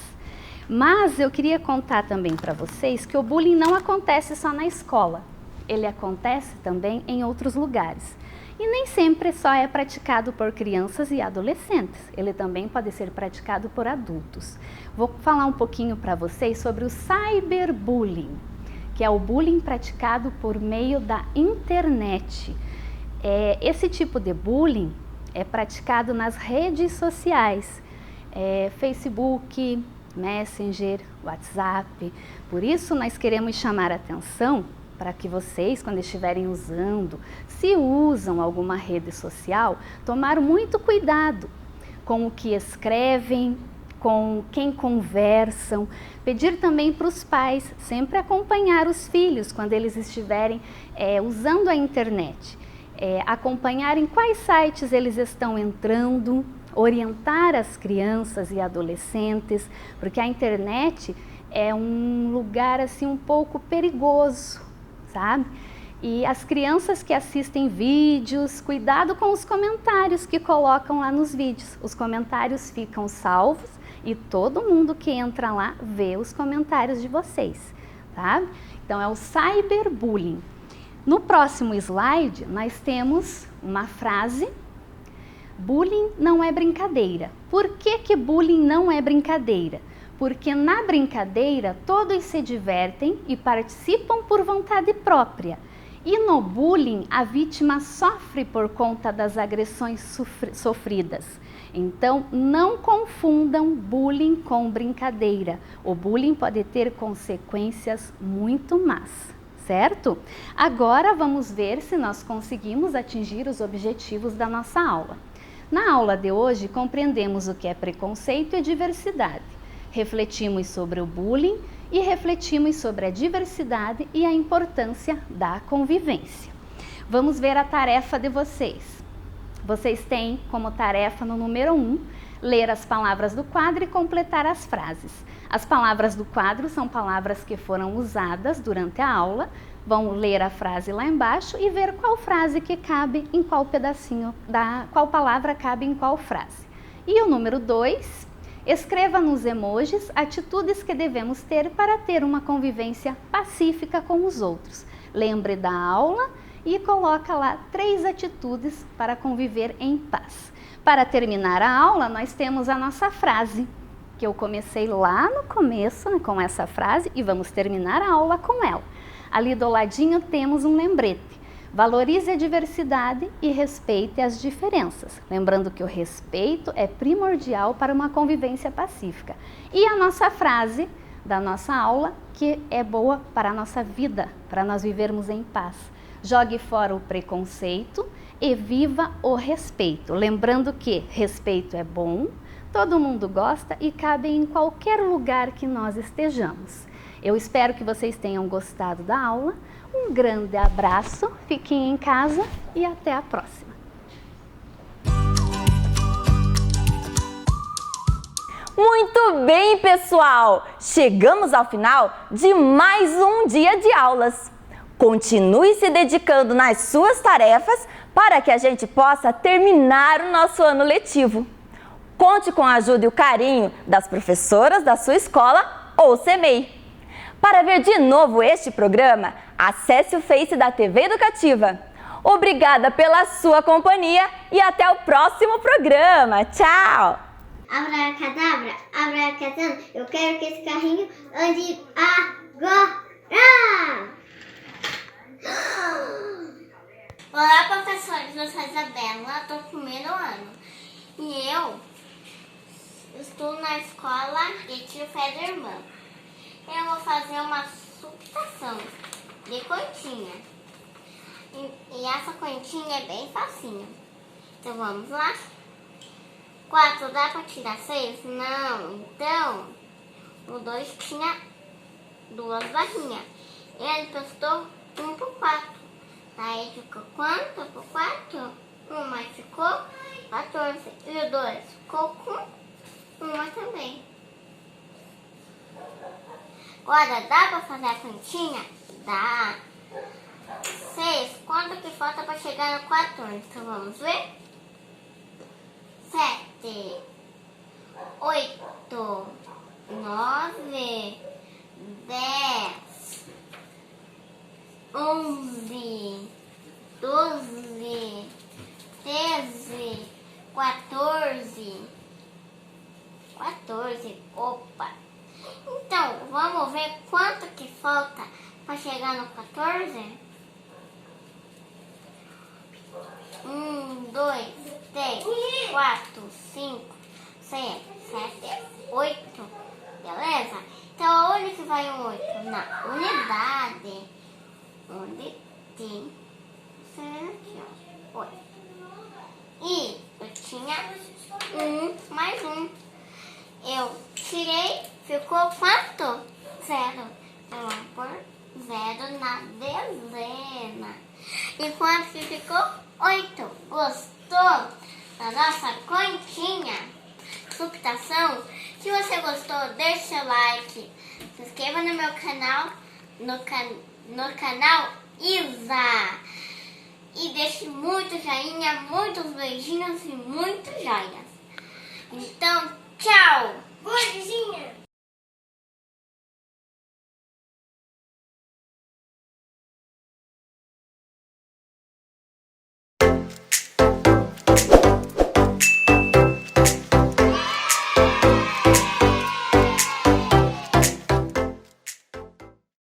Mas eu queria contar também para vocês que o bullying não acontece só na escola. Ele acontece também em outros lugares. E nem sempre só é praticado por crianças e adolescentes. Ele também pode ser praticado por adultos. Vou falar um pouquinho para vocês sobre o cyberbullying, que é o bullying praticado por meio da internet. Esse tipo de bullying é praticado nas redes sociais, Facebook, Messenger, WhatsApp. Por isso nós queremos chamar a atenção para que vocês, quando estiverem usando, se usam alguma rede social, tomar muito cuidado com o que escrevem, com quem conversam. Pedir também para os pais sempre acompanhar os filhos quando eles estiverem usando a internet. Acompanhar em quais sites eles estão entrando, orientar as crianças e adolescentes, porque a internet é um lugar assim um pouco perigoso, sabe? E as crianças que assistem vídeos, cuidado com os comentários que colocam lá nos vídeos. Os comentários ficam salvos e todo mundo que entra lá vê os comentários de vocês, tá? Então é o cyberbullying. No próximo slide nós temos uma frase: bullying não é brincadeira. Por que bullying não é brincadeira? Porque na brincadeira todos se divertem e participam por vontade própria. E no bullying a vítima sofre por conta das agressões sofridas. Então não confundam bullying com brincadeira. O bullying pode ter consequências muito más, certo? Agora vamos ver se nós conseguimos atingir os objetivos da nossa aula. Na aula de hoje compreendemos o que é preconceito e diversidade. Refletimos sobre o bullying e refletimos sobre a diversidade e a importância da convivência. Vamos ver a tarefa de vocês. Vocês têm como tarefa no número 1, ler as palavras do quadro e completar as frases. As palavras do quadro são palavras que foram usadas durante a aula. Vão ler a frase lá embaixo e ver qual frase que cabe em qual pedacinho, qual palavra cabe em qual frase. E o número 2, escreva nos emojis atitudes que devemos ter para ter uma convivência pacífica com os outros. Lembre da aula e coloca lá 3 atitudes para conviver em paz. Para terminar a aula, nós temos a nossa frase, que eu comecei lá no começo, né, com essa frase, e vamos terminar a aula com ela. Ali do ladinho temos um lembrete. Valorize a diversidade e respeite as diferenças. Lembrando que o respeito é primordial para uma convivência pacífica. E a nossa frase da nossa aula, que é boa para a nossa vida, para nós vivermos em paz. Jogue fora o preconceito e viva o respeito. Lembrando que respeito é bom, todo mundo gosta e cabe em qualquer lugar que nós estejamos. Eu espero que vocês tenham gostado da aula. Um grande abraço, fiquem em casa e até a próxima. Muito bem, pessoal! Chegamos ao final de mais um dia de aulas. Continue se dedicando nas suas tarefas para que a gente possa terminar o nosso ano letivo. Conte com a ajuda e o carinho das professoras da sua escola ou CEMEI. Para ver de novo este programa, acesse o Face da TV Educativa. Obrigada pela sua companhia e até o próximo programa. Tchau! Abracadabra, abracadabra, eu quero que esse carrinho ande agora! Olá, professores, eu sou a Isabela, estou no primeiro ano. E eu estou na escola de Tio Federman. Eu vou fazer uma subtração de continha. E essa continha é bem facinho. Então vamos lá? 4 dá para tirar 6? Não. Então, o 2 tinha 2 barrinhas. Ele prestou 1 por 4. Aí ficou quanto por 4? 1 mais ficou 14. E o 2 ficou com 1 também. Agora, dá para fazer a continha? Dá. 6, quanto que falta para chegar no 14? Então vamos ver? 7, 8, 9, 10, 11, 12, 13, 14. Opa! Então, vamos ver quanto que falta para chegar no 14? 1, 2, 3, 4, 5, 6, 7, 8. Beleza? Então, onde que vai o 8? Na unidade. Onde tem... Aqui, ó. 8. E eu tinha 1 mais 1. Eu tirei, ficou quanto? 0. Então, vamos pôr 0 na dezena. E quanto que ficou? 8. Gostou da nossa continha? Subtração? Se você gostou, deixe seu like. Se inscreva no meu canal, no canal Isa. E deixe muito joinha, muitos beijinhos e muitos joias. Então, tchau! Gordinha!